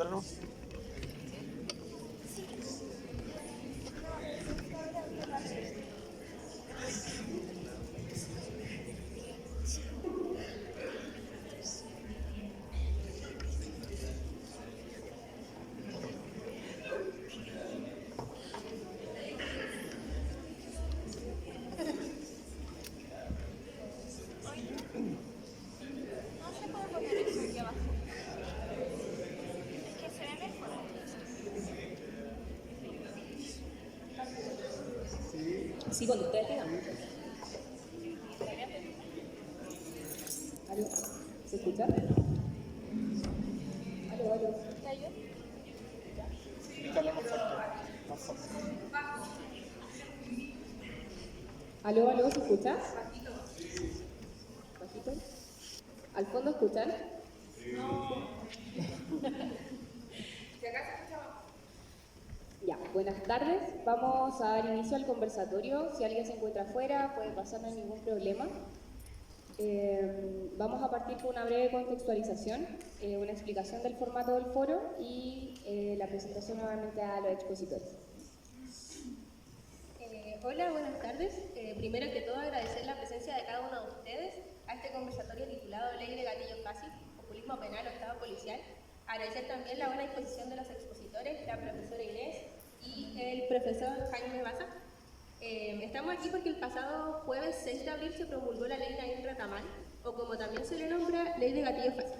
dale no. Sí, cuando ustedes quedan. ¿Aló? ¿Se escucha? ¿Aló, aló? ¿Aló, aló? ¿Se escucha? ¿Bajito? ¿Al fondo escuchan? No. Ya, buenas tardes. Vamos a dar inicio al conversatorio. Si alguien se encuentra afuera, puede pasar, no hay ningún problema. Vamos a partir con una breve contextualización, una explicación del formato del foro y la presentación nuevamente a los expositores. Hola, buenas tardes. Primero que todo, agradecer la presencia de cada uno de ustedes a este conversatorio titulado Ley de Gatillo Fácil, Populismo Penal o Estado Policial. Agradecer también la buena disposición de los expositores, la profesora Inés y el profesor Jaime Baza. Estamos aquí porque el pasado jueves 6 de abril se promulgó la ley Naín Retamal, o como también se le nombra, Ley de Gatillo Fácil.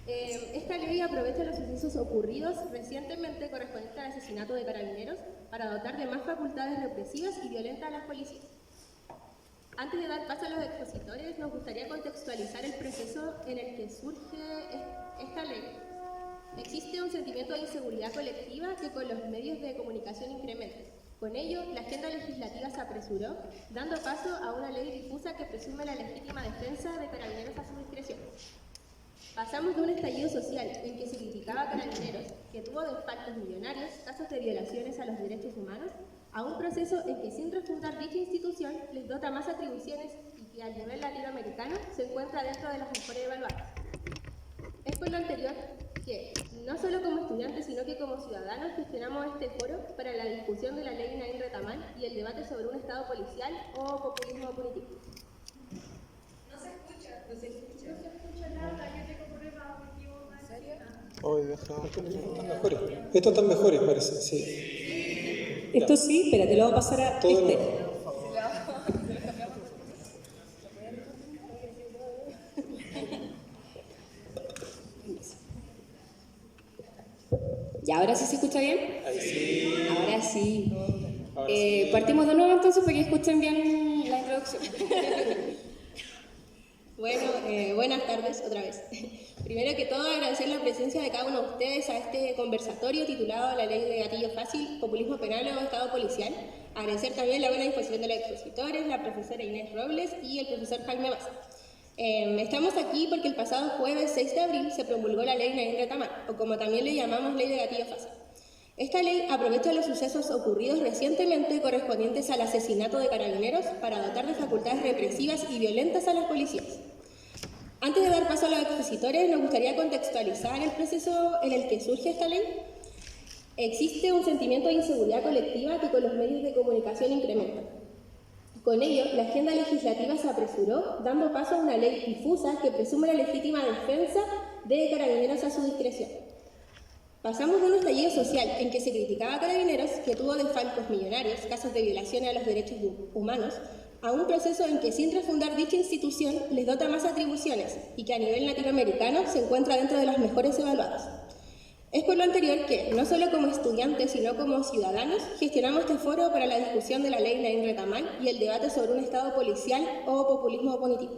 Esta ley aprovecha los sucesos ocurridos recientemente correspondientes al asesinato de carabineros para dotar de más facultades represivas y violentas a las policías. Antes de dar paso a los expositores, nos gustaría contextualizar el proceso en el que surge esta ley. Existe un sentimiento de inseguridad colectiva que con los medios de comunicación incrementa. Con ello, la agenda legislativa se apresuró, dando paso a una ley difusa que presume la legítima defensa de carabineros a su discreción. Pasamos de un estallido social en que se criticaba a carabineros, que tuvo desfalcos millonarios, casos de violaciones a los derechos humanos, a un proceso en que sin refundar dicha institución les dota más atribuciones y que al nivel latinoamericano se encuentra dentro de las mejores evaluadas. Es por lo anterior que, no solo como estudiantes, sino que como ciudadanos gestionamos este foro para la discusión de la ley Naín Retamal y el debate sobre un Estado policial o populismo político. No se escucha nada, yo tengo problemas auditivos. ¿En serio? Estos están mejores, parece, sí. Esto sí, espérate, lo voy a pasar a Todo este. no. ¿Y ahora sí se escucha bien? Ahí sí. Ahora sí. Ahora sí. Partimos de nuevo entonces para que escuchen bien la introducción. Bueno, buenas tardes otra vez. Primero que todo, agradecer la presencia de cada uno de ustedes a este conversatorio titulado La Ley de Gatillo Fácil, Populismo Penal o Estado Policial. Agradecer también la buena disposición de los expositores, la profesora Inés Robles y el profesor Jaime Baza. Estamos aquí porque el pasado jueves 6 de abril se promulgó la Ley Naín Retamal, o como también le llamamos Ley de Gatillo Fácil. Esta ley aprovecha los sucesos ocurridos recientemente correspondientes al asesinato de carabineros para dotar de facultades represivas y violentas a las policías. Antes de dar paso a los expositores, nos gustaría contextualizar el proceso en el que surge esta ley. Existe un sentimiento de inseguridad colectiva que con los medios de comunicación incrementa. Con ello, la agenda legislativa se apresuró, dando paso a una ley difusa que presume la legítima defensa de carabineros a su discreción. Pasamos de un estallido social en que se criticaba a carabineros, que tuvo desfalcos millonarios, casos de violaciones a los derechos humanos, a un proceso en que sin refundar dicha institución les dota más atribuciones y que a nivel latinoamericano se encuentra dentro de las mejores evaluadas. Es por lo anterior que, no solo como estudiantes, sino como ciudadanos, gestionamos este foro para la discusión de la ley Naín Retamal y el debate sobre un Estado policial o populismo político.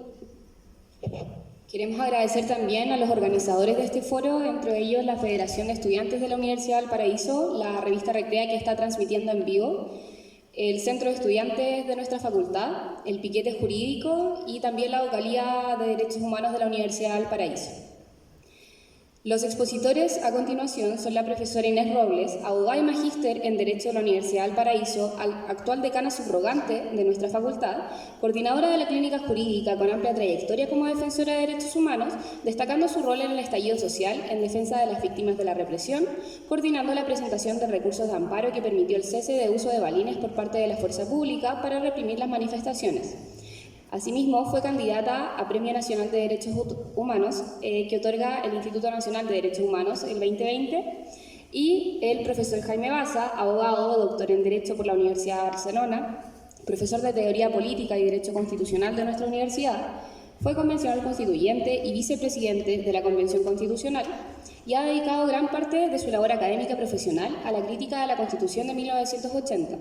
Queremos agradecer también a los organizadores de este foro, entre ellos la Federación de Estudiantes de la Universidad de Valparaíso, la revista Recrea que está transmitiendo en vivo, el Centro de Estudiantes de nuestra facultad, el Piquete Jurídico y también la Vocalía de Derechos Humanos de la Universidad de Valparaíso. Los expositores a continuación son la profesora Inés Robles, abogada y magíster en Derecho de la Universidad del Paraíso, actual decana subrogante de nuestra facultad, coordinadora de la clínica jurídica con amplia trayectoria como defensora de derechos humanos, destacando su rol en el estallido social en defensa de las víctimas de la represión, coordinando la presentación de recursos de amparo que permitió el cese de uso de balines por parte de la fuerza pública para reprimir las manifestaciones. Asimismo, fue candidata a Premio Nacional de Derechos Humanos que otorga el Instituto Nacional de Derechos Humanos el 2020, y el profesor Jaime Baza, abogado, doctor en Derecho por la Universidad de Barcelona, profesor de Teoría Política y Derecho Constitucional de nuestra universidad, fue convencional constituyente y vicepresidente de la Convención Constitucional, y ha dedicado gran parte de su labor académica y profesional a la crítica de la Constitución de 1980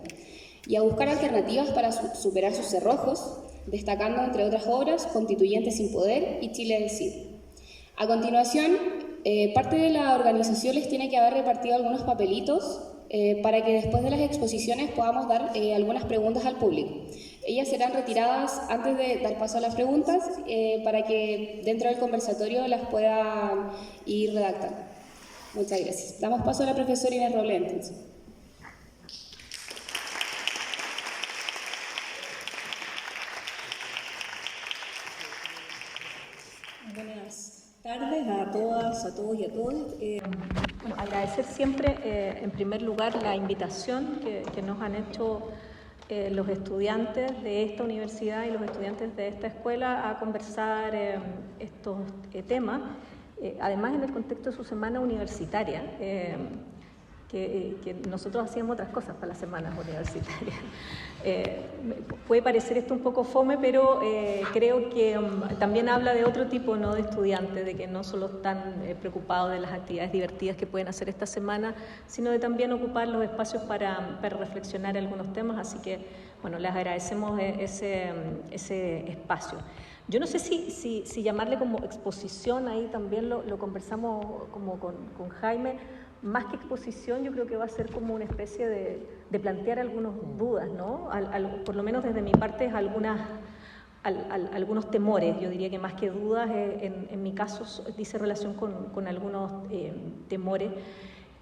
y a buscar alternativas para superar sus cerrojos, destacando, entre otras obras, Constituyentes sin Poder y Chile del Cid. A continuación, parte de la organización les tiene que haber repartido algunos papelitos para que después de las exposiciones podamos dar algunas preguntas al público. Ellas serán retiradas antes de dar paso a las preguntas para que dentro del conversatorio las puedan ir redactando. Muchas gracias. Damos paso a la profesora Inés Robles, entonces. Buenas tardes a todas, a todos y a todas. Bueno, agradecer siempre, en primer lugar, la invitación que nos han hecho los estudiantes de esta universidad y los estudiantes de esta escuela a conversar estos temas, además en el contexto de su semana universitaria, que nosotros hacíamos otras cosas para las semanas universitarias. Puede parecer esto un poco fome, pero creo que también habla de otro tipo, ¿no?, de estudiantes, de que no solo están preocupados de las actividades divertidas que pueden hacer esta semana, sino de también ocupar los espacios para reflexionar algunos temas, así que, bueno, les agradecemos ese espacio. Yo no sé si llamarle como exposición, ahí también lo conversamos como con Jaime. Más que exposición, yo creo que va a ser como una especie de plantear algunas dudas, ¿no? Por lo menos desde mi parte, algunos temores. Yo diría que más que dudas, en mi caso, dice relación con algunos temores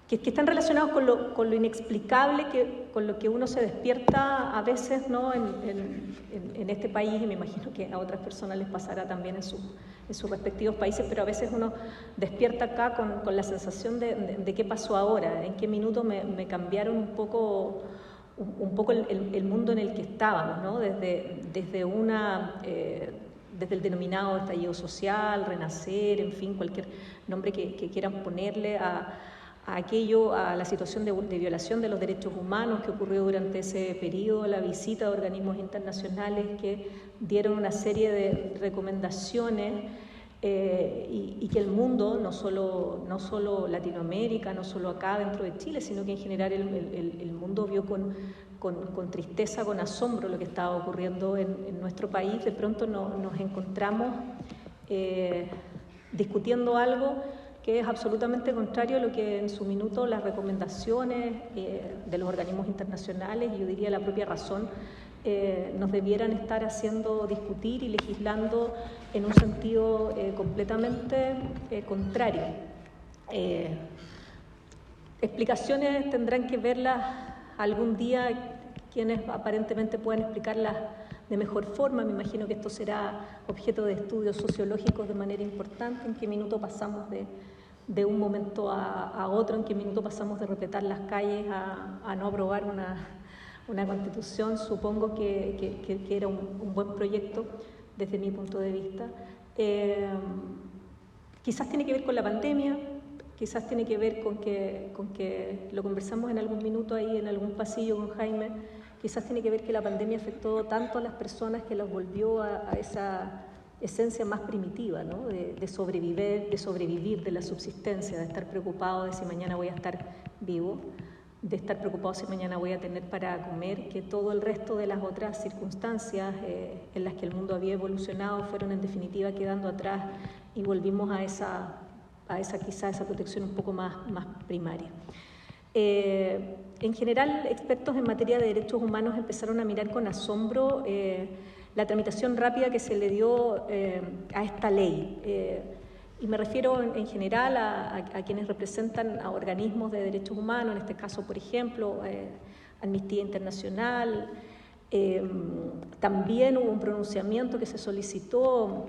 que están relacionados con lo inexplicable, con lo que uno se despierta a veces, ¿no?, en este país, y me imagino que a otras personas les pasará también en sus respectivos países, pero a veces uno despierta acá con la sensación de qué pasó ahora, en qué minuto me cambiaron un poco el mundo en el que estábamos, ¿no? Desde el denominado estallido social, renacer, en fin, cualquier nombre que quieran ponerle a la situación de violación de los derechos humanos que ocurrió durante ese periodo, la visita de organismos internacionales que dieron una serie de recomendaciones y que el mundo, no solo Latinoamérica, no solo acá dentro de Chile, sino que en general el mundo vio con tristeza, con asombro lo que estaba ocurriendo en nuestro país. De pronto nos encontramos discutiendo algo que es absolutamente contrario a lo que en su minuto las recomendaciones de los organismos internacionales, y yo diría la propia razón, nos debieran estar haciendo discutir y legislando en un sentido completamente contrario. Explicaciones tendrán que verlas algún día quienes aparentemente puedan explicarlas de mejor forma. Me imagino que esto será objeto de estudios sociológicos de manera importante, en qué minuto pasamos de un momento a otro, en qué minuto pasamos de respetar las calles a no aprobar una constitución. Supongo que era un buen proyecto desde mi punto de vista. Quizás tiene que ver con la pandemia, quizás tiene que ver con que lo conversamos en algún minuto ahí en algún pasillo con Jaime. Quizás tiene que ver que la pandemia afectó tanto a las personas que los volvió a esa esencia más primitiva, ¿no?, de sobrevivir, de la subsistencia, de estar preocupado de si mañana voy a estar vivo, de estar preocupado si mañana voy a tener para comer, que todo el resto de las otras circunstancias en las que el mundo había evolucionado fueron en definitiva quedando atrás, y volvimos a esa protección un poco más primaria. En general, expertos en materia de derechos humanos empezaron a mirar con asombro la tramitación rápida que se le dio a esta ley. y me refiero en general a quienes representan a organismos de derechos humanos, en este caso, por ejemplo, Amnistía Internacional. También hubo un pronunciamiento que se solicitó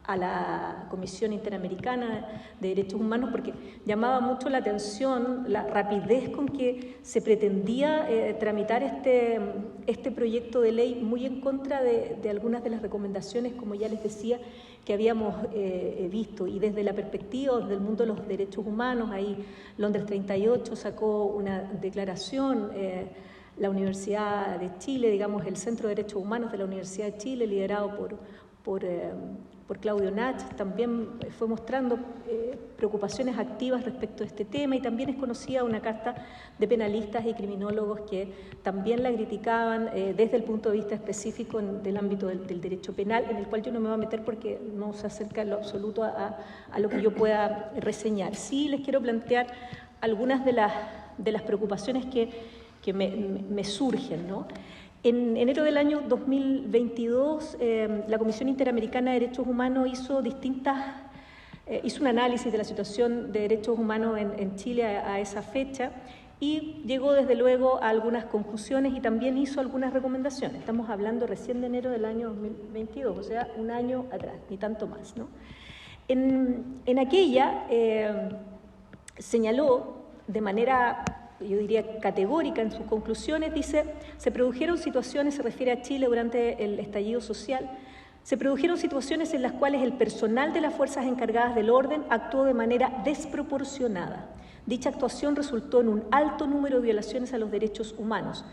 a la Comisión Interamericana de Derechos Humanos porque llamaba mucho la atención la rapidez con que se pretendía tramitar este proyecto de ley, muy en contra de algunas de las recomendaciones, como ya les decía, que habíamos visto. Y desde la perspectiva del mundo de los derechos humanos, ahí Londres 38 sacó una declaración, la Universidad de Chile, digamos, el Centro de Derechos Humanos de la Universidad de Chile, liderado por Claudio Nach, también fue mostrando preocupaciones activas respecto a este tema, y también es conocida una carta de penalistas y criminólogos que también la criticaban desde el punto de vista específico del ámbito del derecho penal, en el cual yo no me voy a meter porque no se acerca en lo absoluto a lo que yo pueda reseñar. Sí les quiero plantear algunas de las preocupaciones que me surgen, ¿no? En enero del año 2022, la Comisión Interamericana de Derechos Humanos hizo un análisis de la situación de derechos humanos en Chile a esa fecha y llegó desde luego a algunas conclusiones y también hizo algunas recomendaciones. Estamos hablando recién de enero del año 2022, o sea, un año atrás, ni tanto más, ¿no? En aquella señaló de manera, yo diría, categórica en sus conclusiones, dice: se produjeron situaciones, se refiere a Chile durante el estallido social, se produjeron situaciones en las cuales el personal de las fuerzas encargadas del orden actuó de manera desproporcionada. Dicha actuación resultó en un alto número de violaciones a los derechos humanos,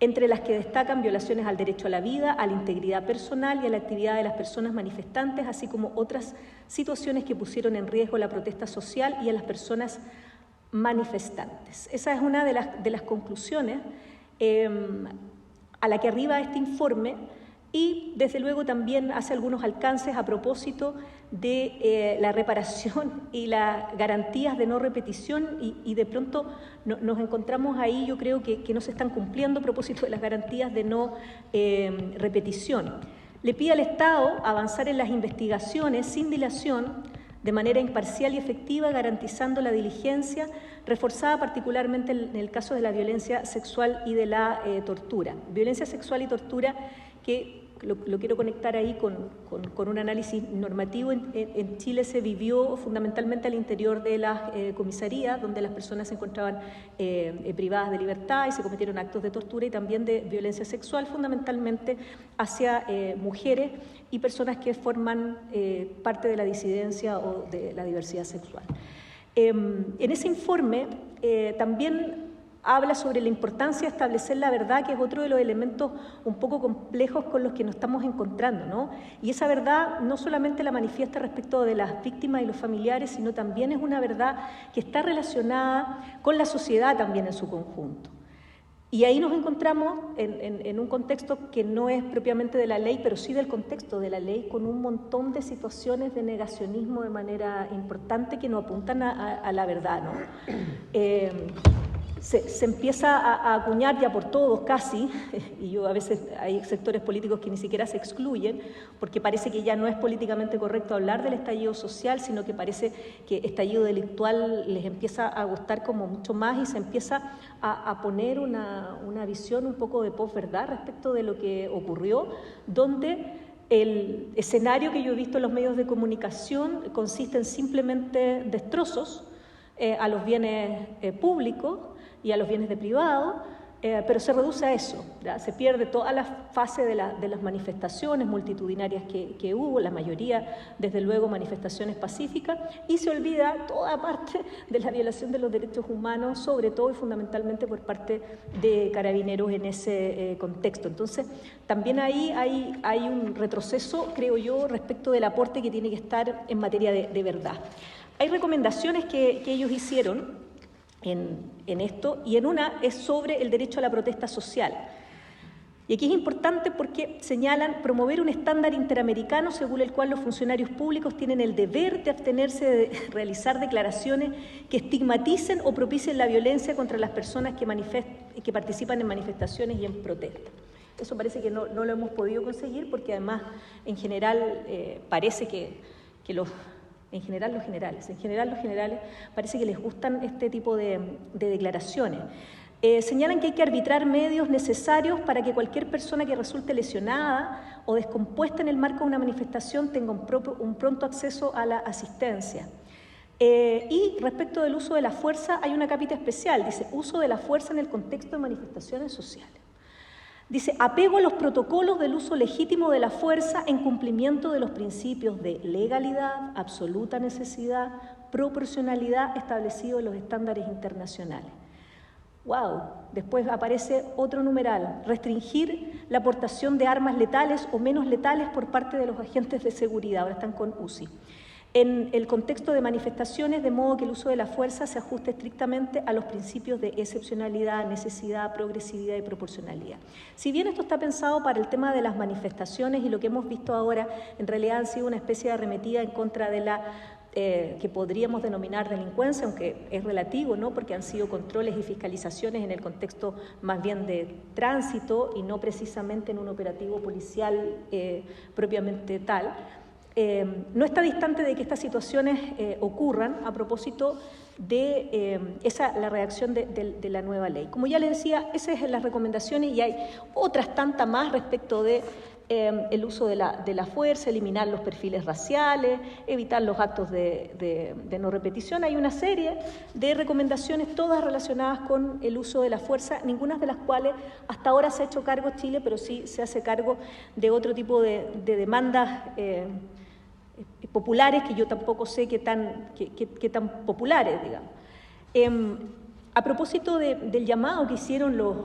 entre las que destacan violaciones al derecho a la vida, a la integridad personal y a la actividad de las personas manifestantes, así como otras situaciones que pusieron en riesgo la protesta social y a las personas manifestantes. Esa es una de las conclusiones a la que arriba este informe, y desde luego también hace algunos alcances a propósito de la reparación y las garantías de no repetición, y de pronto nos encontramos ahí, yo creo que no se están cumpliendo a propósito de las garantías de no repetición. Le pide al Estado avanzar en las investigaciones sin dilación, de manera imparcial y efectiva, garantizando la diligencia, reforzada particularmente en el caso de la violencia sexual y de la tortura. Violencia sexual y tortura que lo quiero conectar ahí con un análisis normativo. En Chile se vivió fundamentalmente al interior de las comisarías, donde las personas se encontraban privadas de libertad y se cometieron actos de tortura y también de violencia sexual, fundamentalmente hacia mujeres y personas que forman parte de la disidencia o de la diversidad sexual. En ese informe también habla sobre la importancia de establecer la verdad, que es otro de los elementos un poco complejos con los que nos estamos encontrando, ¿no? Y esa verdad no solamente la manifiesta respecto de las víctimas y los familiares, sino también es una verdad que está relacionada con la sociedad también en su conjunto. Y ahí nos encontramos en un contexto que no es propiamente de la ley, pero sí del contexto de la ley, con un montón de situaciones de negacionismo de manera importante que nos apuntan a la verdad, ¿no? Se empieza a acuñar ya por todos casi, y yo a veces hay sectores políticos que ni siquiera se excluyen, porque parece que ya no es políticamente correcto hablar del estallido social, sino que parece que estallido delictual les empieza a gustar como mucho más, y se empieza a poner una visión un poco de posverdad respecto de lo que ocurrió, donde el escenario que yo he visto en los medios de comunicación consiste en simplemente destrozos a los bienes públicos y a los bienes de privado, pero se reduce a eso, ¿ya? Se pierde toda la fase de las manifestaciones multitudinarias que hubo, la mayoría, desde luego, manifestaciones pacíficas, y se olvida toda parte de la violación de los derechos humanos, sobre todo y fundamentalmente por parte de carabineros en ese contexto. Entonces, también ahí hay un retroceso, creo yo, respecto del aporte que tiene que estar en materia de verdad. Hay recomendaciones que ellos hicieron en esto, y en una es sobre el derecho a la protesta social. Y aquí es importante porque señalan promover un estándar interamericano según el cual los funcionarios públicos tienen el deber de abstenerse de realizar declaraciones que estigmaticen o propicien la violencia contra las personas que participan en manifestaciones y en protestas. Eso parece que no lo hemos podido conseguir, porque además en general parece que En general los generales parece que les gustan este tipo de declaraciones. Señalan que hay que arbitrar medios necesarios para que cualquier persona que resulte lesionada o descompuesta en el marco de una manifestación tenga un pronto acceso a la asistencia. Y respecto del uso de la fuerza, hay una capita especial, dice, uso de la fuerza en el contexto de manifestaciones sociales. Dice, apego a los protocolos del uso legítimo de la fuerza en cumplimiento de los principios de legalidad, absoluta necesidad, proporcionalidad establecidos en los estándares internacionales. ¡Wow! Después aparece otro numeral, restringir la aportación de armas letales o menos letales por parte de los agentes de seguridad, ahora están con UCI. En el contexto de manifestaciones, de modo que el uso de la fuerza se ajuste estrictamente a los principios de excepcionalidad, necesidad, progresividad y proporcionalidad. Si bien esto está pensado para el tema de las manifestaciones y lo que hemos visto ahora en realidad han sido una especie de arremetida en contra de la que podríamos denominar delincuencia, aunque es relativo, ¿no? Porque han sido controles y fiscalizaciones en el contexto más bien de tránsito y no precisamente en un operativo policial propiamente tal. No está distante de que estas situaciones ocurran a propósito de la redacción de la nueva ley. Como ya les decía, esas son las recomendaciones y hay otras tantas más respecto de el uso de la fuerza, eliminar los perfiles raciales, evitar los actos de no repetición. Hay una serie de recomendaciones, todas relacionadas con el uso de la fuerza, ninguna de las cuales hasta ahora se ha hecho cargo Chile, pero sí se hace cargo de otro tipo de demandas populares que yo tampoco sé qué tan populares, digamos. A propósito del llamado que hicieron los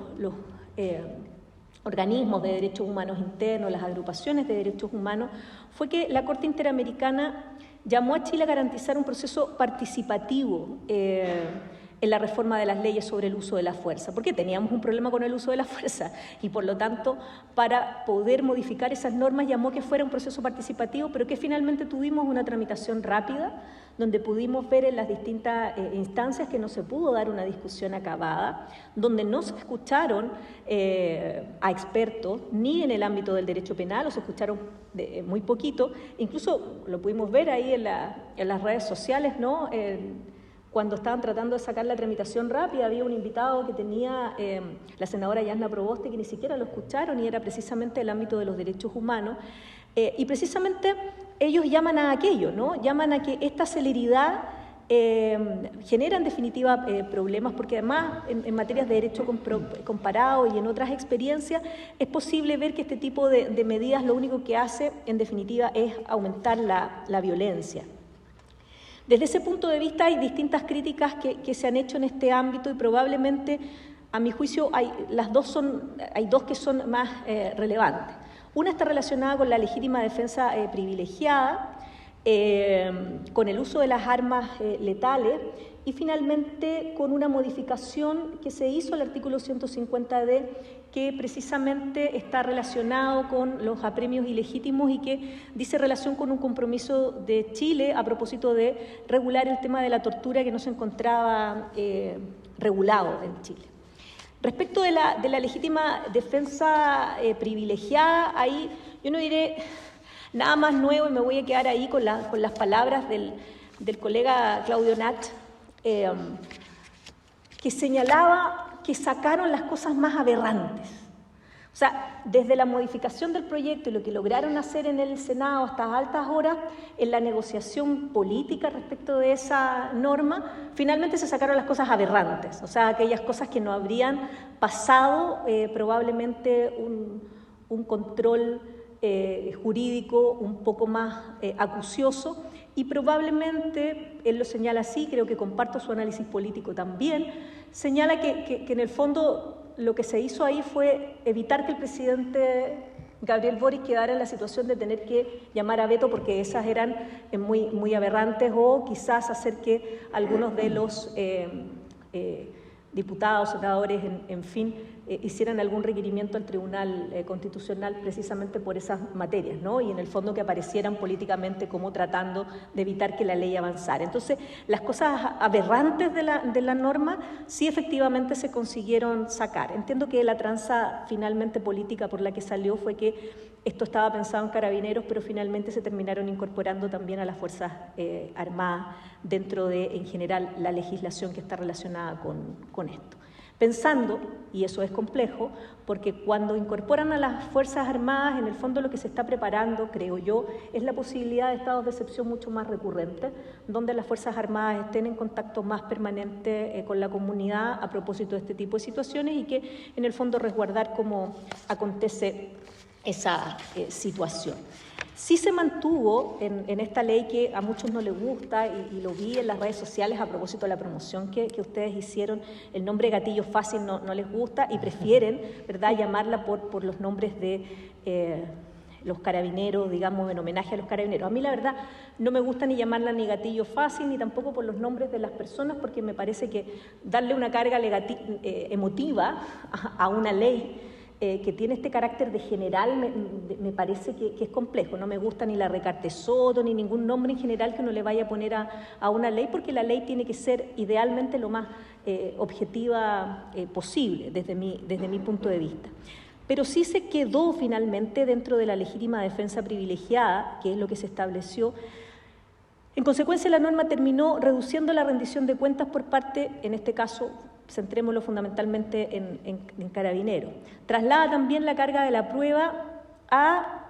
organismos de derechos humanos internos, las agrupaciones de derechos humanos, fue que la Corte Interamericana llamó a Chile a garantizar un proceso participativo en la reforma de las leyes sobre el uso de la fuerza, porque teníamos un problema con el uso de la fuerza y por lo tanto para poder modificar esas normas llamó que fuera un proceso participativo, pero que finalmente tuvimos una tramitación rápida donde pudimos ver en las distintas instancias que no se pudo dar una discusión acabada, donde no se escucharon a expertos ni en el ámbito del derecho penal, o se escucharon muy poquito, incluso lo pudimos ver ahí en las redes sociales, ¿no? Cuando estaban tratando de sacar la tramitación rápida, había un invitado que tenía la senadora Yasna Proboste, que ni siquiera lo escucharon, y era precisamente el ámbito de los derechos humanos. Y precisamente ellos llaman a aquello, ¿no? Llaman a que esta celeridad genera en definitiva problemas, porque además en materias de derecho comparado y en otras experiencias es posible ver que este tipo de medidas lo único que hace en definitiva es aumentar la violencia. Desde ese punto de vista hay distintas críticas que se han hecho en este ámbito y probablemente, a mi juicio, hay dos que son más relevantes. Una está relacionada con la legítima defensa privilegiada, con el uso de las armas letales y finalmente con una modificación que se hizo al artículo 150D que precisamente está relacionado con los apremios ilegítimos y que dice relación con un compromiso de Chile a propósito de regular el tema de la tortura que no se encontraba regulado en Chile. Respecto de la legítima defensa privilegiada, ahí yo no diré nada más nuevo y me voy a quedar ahí con las palabras del colega Claudio Nach, que señalaba que sacaron las cosas más aberrantes. O sea, desde la modificación del proyecto y lo que lograron hacer en el Senado hasta altas horas, en la negociación política respecto de esa norma, finalmente se sacaron las cosas aberrantes, o sea, aquellas cosas que no habrían pasado probablemente un control jurídico un poco más acucioso, y probablemente, él lo señala así, creo que comparto su análisis político también, señala que en el fondo lo que se hizo ahí fue evitar que el presidente Gabriel Boric quedara en la situación de tener que llamar a veto porque esas eran muy aberrantes, o quizás hacer que algunos de los diputados, senadores, en fin, hicieran algún requerimiento al Tribunal Constitucional precisamente por esas materias, ¿no? Y en el fondo que aparecieran políticamente como tratando de evitar que la ley avanzara. Entonces, las cosas aberrantes de la norma sí efectivamente se consiguieron sacar. Entiendo que la tranza finalmente política por la que salió fue que esto estaba pensado en Carabineros, pero finalmente se terminaron incorporando también a las Fuerzas Armadas dentro de, en general, la legislación que está relacionada con esto. Pensando, y eso es complejo, porque cuando incorporan a las Fuerzas Armadas, en el fondo lo que se está preparando, creo yo, es la posibilidad de estados de excepción mucho más recurrentes, donde las Fuerzas Armadas estén en contacto más permanente con la comunidad a propósito de este tipo de situaciones y que, en el fondo, resguardar cómo acontece esa situación. Sí se mantuvo en esta ley que a muchos no les gusta, y lo vi en las redes sociales a propósito de la promoción que ustedes hicieron, el nombre gatillo fácil no les gusta y prefieren, ¿verdad?, llamarla por los nombres de los carabineros, digamos, en homenaje a los carabineros. A mí la verdad no me gusta ni llamarla ni gatillo fácil, ni tampoco por los nombres de las personas, porque me parece que darle una carga emotiva a una ley que tiene este carácter de general me parece que es complejo. No me gusta ni la Recarte Soto, ni ningún nombre en general que uno le vaya a poner a una ley, porque la ley tiene que ser idealmente lo más objetiva posible desde mi punto de vista. Pero sí se quedó finalmente dentro de la legítima defensa privilegiada, que es lo que se estableció. En consecuencia, la norma terminó reduciendo la rendición de cuentas por parte, en este caso, centrémoslo fundamentalmente en Carabineros. Traslada también la carga de la prueba a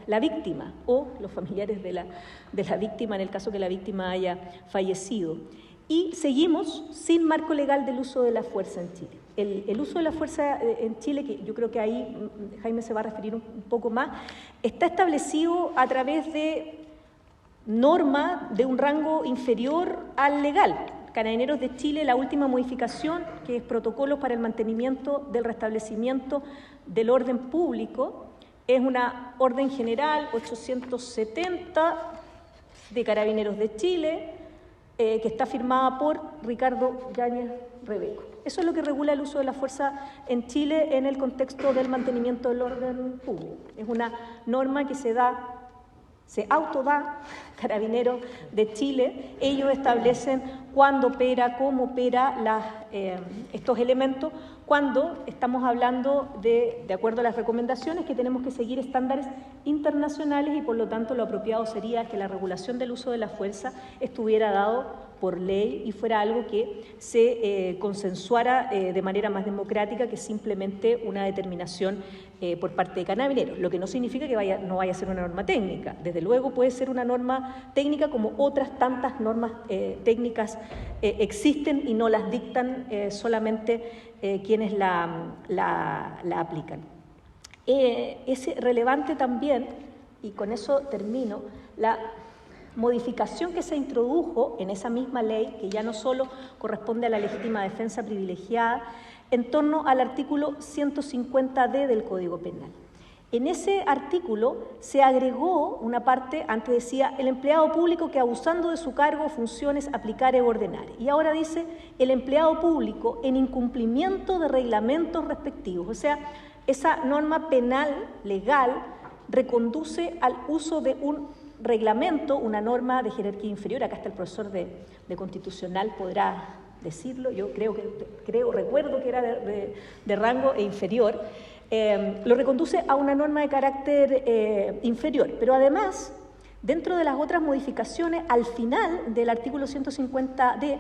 la víctima o los familiares de la víctima, en el caso que la víctima haya fallecido. Y seguimos sin marco legal del uso de la fuerza en Chile. El uso de la fuerza en Chile, que yo creo que ahí Jaime se va a referir un poco más, está establecido a través de norma de un rango inferior al legal. Carabineros de Chile, la última modificación, que es protocolos para el mantenimiento del restablecimiento del orden público, es una orden general 870 de Carabineros de Chile, que está firmada por Ricardo Yáñez Rebeco. Eso es lo que regula el uso de la fuerza en Chile en el contexto del mantenimiento del orden público. Es una norma que se autoda Carabineros de Chile. Ellos establecen cuándo opera, cómo opera estos elementos, cuando estamos hablando de acuerdo a las recomendaciones, que tenemos que seguir estándares internacionales y por lo tanto lo apropiado sería que la regulación del uso de la fuerza estuviera dado por ley y fuera algo que se consensuara de manera más democrática que simplemente una determinación por parte de Carabineros, lo que no significa que no vaya a ser una norma técnica. Desde luego puede ser una norma técnica como otras tantas normas técnicas existen y no las dictan solamente quienes la aplican. Es relevante también, y con eso termino, la modificación que se introdujo en esa misma ley, que ya no solo corresponde a la legítima defensa privilegiada, en torno al artículo 150D del Código Penal. En ese artículo se agregó una parte, antes decía, el empleado público que abusando de su cargo o funciones aplicare o ordenare. Y ahora dice, el empleado público en incumplimiento de reglamentos respectivos. O sea, esa norma penal, legal, reconduce al uso de un reglamento, una norma de jerarquía inferior. Acá está el profesor de Constitucional, podrá decirlo, yo recuerdo que era de rango inferior. Lo reconduce a una norma de carácter inferior, pero además, dentro de las otras modificaciones, al final del artículo 150D,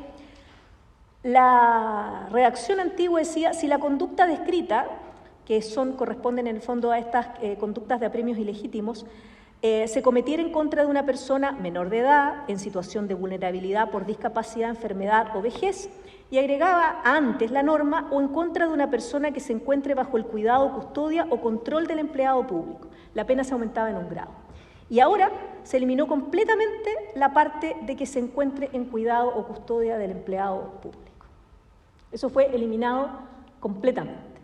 la redacción antigua decía, si la conducta descrita, que corresponden en el fondo a estas conductas de apremios ilegítimos, se cometiera en contra de una persona menor de edad, en situación de vulnerabilidad por discapacidad, enfermedad o vejez, y agregaba antes la norma o en contra de una persona que se encuentre bajo el cuidado, custodia o control del empleado público. La pena se aumentaba en un grado. Y ahora se eliminó completamente la parte de que se encuentre en cuidado o custodia del empleado público. Eso fue eliminado completamente.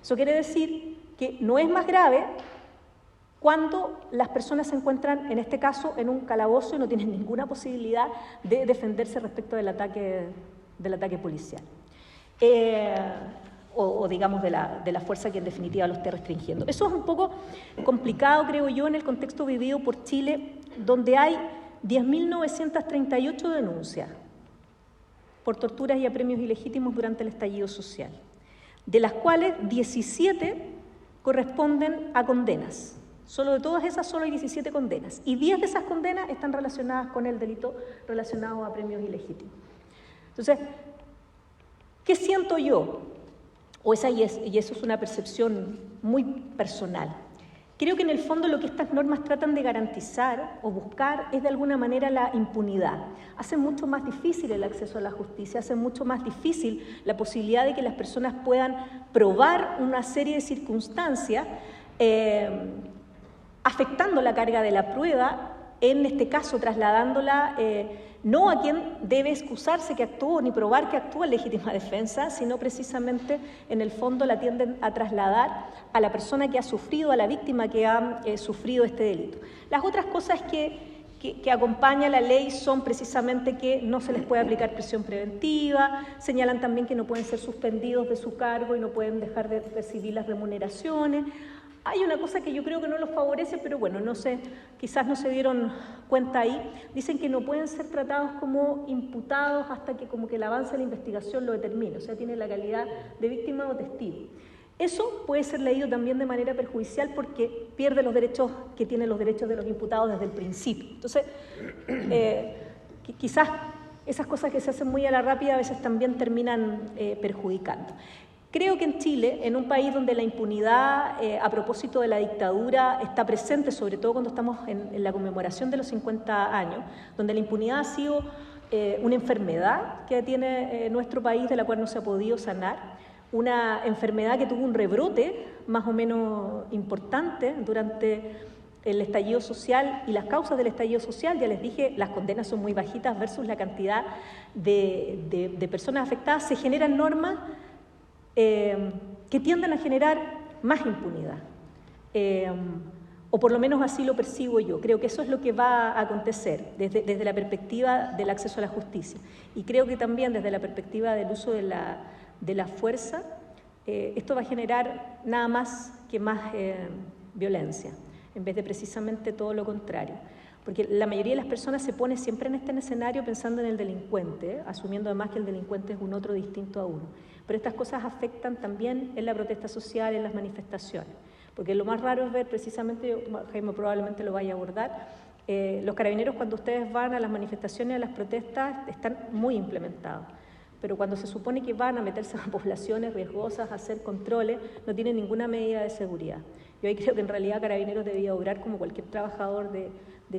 Eso quiere decir que no es más grave cuando las personas se encuentran, en este caso, en un calabozo y no tienen ninguna posibilidad de defenderse respecto del ataque policial. o digamos de la fuerza que en definitiva lo esté restringiendo. Eso es un poco complicado, creo yo, en el contexto vivido por Chile, donde hay 10.938 denuncias por torturas y apremios ilegítimos durante el estallido social, de las cuales 17 corresponden a condenas. Solo de todas esas, solo hay 17 condenas. Y 10 de esas condenas están relacionadas con el delito relacionado a apremios ilegítimos. Entonces, ¿qué siento yo? Y eso es una percepción muy personal. Creo que en el fondo lo que estas normas tratan de garantizar o buscar es de alguna manera la impunidad. Hacen mucho más difícil el acceso a la justicia, hacen mucho más difícil la posibilidad de que las personas puedan probar una serie de circunstancias afectando la carga de la prueba, en este caso trasladándola no a quien debe excusarse que actuó ni probar que actúa en legítima defensa, sino precisamente en el fondo la tienden a trasladar a la persona que ha sufrido, a la víctima que ha sufrido este delito. Las otras cosas que acompaña la ley son precisamente que no se les puede aplicar prisión preventiva, señalan también que no pueden ser suspendidos de su cargo y no pueden dejar de recibir las remuneraciones. Hay una cosa que yo creo que no los favorece, pero bueno, no sé, quizás no se dieron cuenta ahí. Dicen que no pueden ser tratados como imputados hasta que como que el avance de la investigación lo determine, o sea, tienen la calidad de víctima o testigo. Eso puede ser leído también de manera perjudicial porque pierde los derechos que tienen los derechos de los imputados desde el principio. Entonces, quizás esas cosas que se hacen muy a la rápida a veces también terminan perjudicando. Creo que en Chile, en un país donde la impunidad a propósito de la dictadura está presente, sobre todo cuando estamos en la conmemoración de los 50 años, donde la impunidad ha sido una enfermedad que tiene nuestro país de la cual no se ha podido sanar, una enfermedad que tuvo un rebrote más o menos importante durante el estallido social y las causas del estallido social. Ya les dije, las condenas son muy bajitas versus la cantidad de personas afectadas. Se generan normas que tienden a generar más impunidad, o por lo menos así lo percibo yo. Creo que eso es lo que va a acontecer desde la perspectiva del acceso a la justicia, y creo que también desde la perspectiva del uso de la fuerza, esto va a generar nada más que más violencia, en vez de precisamente todo lo contrario. Porque la mayoría de las personas se pone siempre en este escenario pensando en el delincuente, asumiendo además que el delincuente es un otro distinto a uno. Pero estas cosas afectan también en la protesta social, en las manifestaciones. Porque lo más raro es ver precisamente, Jaime probablemente lo vaya a abordar, los carabineros cuando ustedes van a las manifestaciones, a las protestas, están muy implementados. Pero cuando se supone que van a meterse a poblaciones riesgosas, a hacer controles, no tienen ninguna medida de seguridad. Yo ahí creo que en realidad Carabineros debía obrar como cualquier trabajador de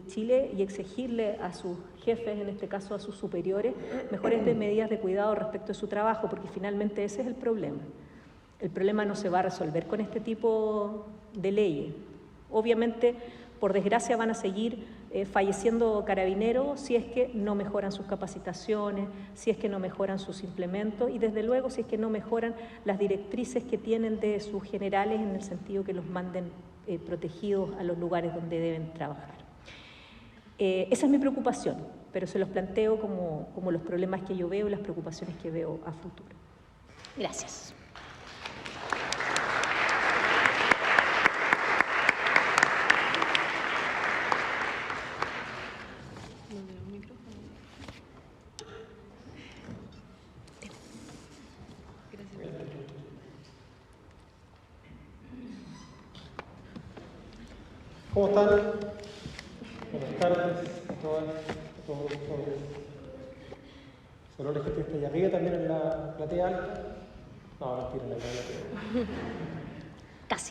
Chile y exigirle a sus jefes, en este caso a sus superiores, mejores medidas de cuidado respecto de su trabajo, porque finalmente ese es el problema. El problema no se va a resolver con este tipo de leyes. Obviamente, por desgracia, van a seguir falleciendo carabineros si es que no mejoran sus capacitaciones, si es que no mejoran sus implementos y desde luego si es que no mejoran las directrices que tienen de sus generales en el sentido que los manden protegidos a los lugares donde deben trabajar. Esa es mi preocupación, pero se los planteo como los problemas que yo veo y las preocupaciones que veo a futuro. Gracias. ¿Cómo están? Buenas tardes a todas, a todos. Solo que está allá arriba también en la platea alta. No, mentira, en la platea.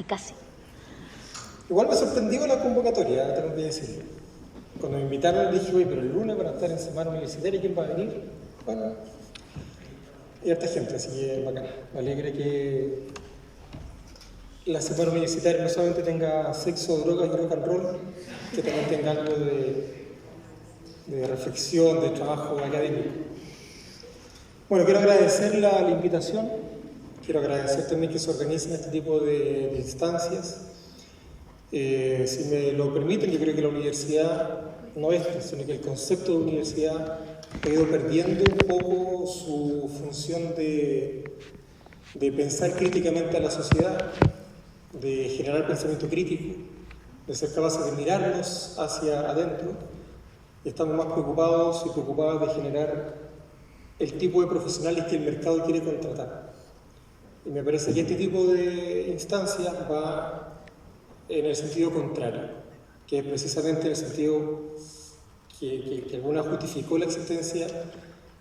Casi. Igual me sorprendió la convocatoria, tengo que decirlo. Cuando me invitaron dije, oye, pero el lunes van a estar en semana universitaria, ¿quién va a venir? Bueno, y harta gente, así que bacán. Me alegra que la semana universitaria no solamente tenga sexo, drogas y rock and roll, que también tenga algo de reflexión, de trabajo académico. Bueno, quiero agradecer la invitación, quiero agradecer también que se organicen este tipo de instancias. Si me lo permiten, yo creo que la universidad no es, sino que el concepto de universidad ha ido perdiendo un poco su función de de pensar críticamente a la sociedad, de generar pensamiento crítico, de ser capaces de mirarnos hacia adentro. Y estamos más preocupados y preocupadas de generar el tipo de profesionales que el mercado quiere contratar. Y me parece que este tipo de instancias va en el sentido contrario, que es precisamente en el sentido que alguna justificó la existencia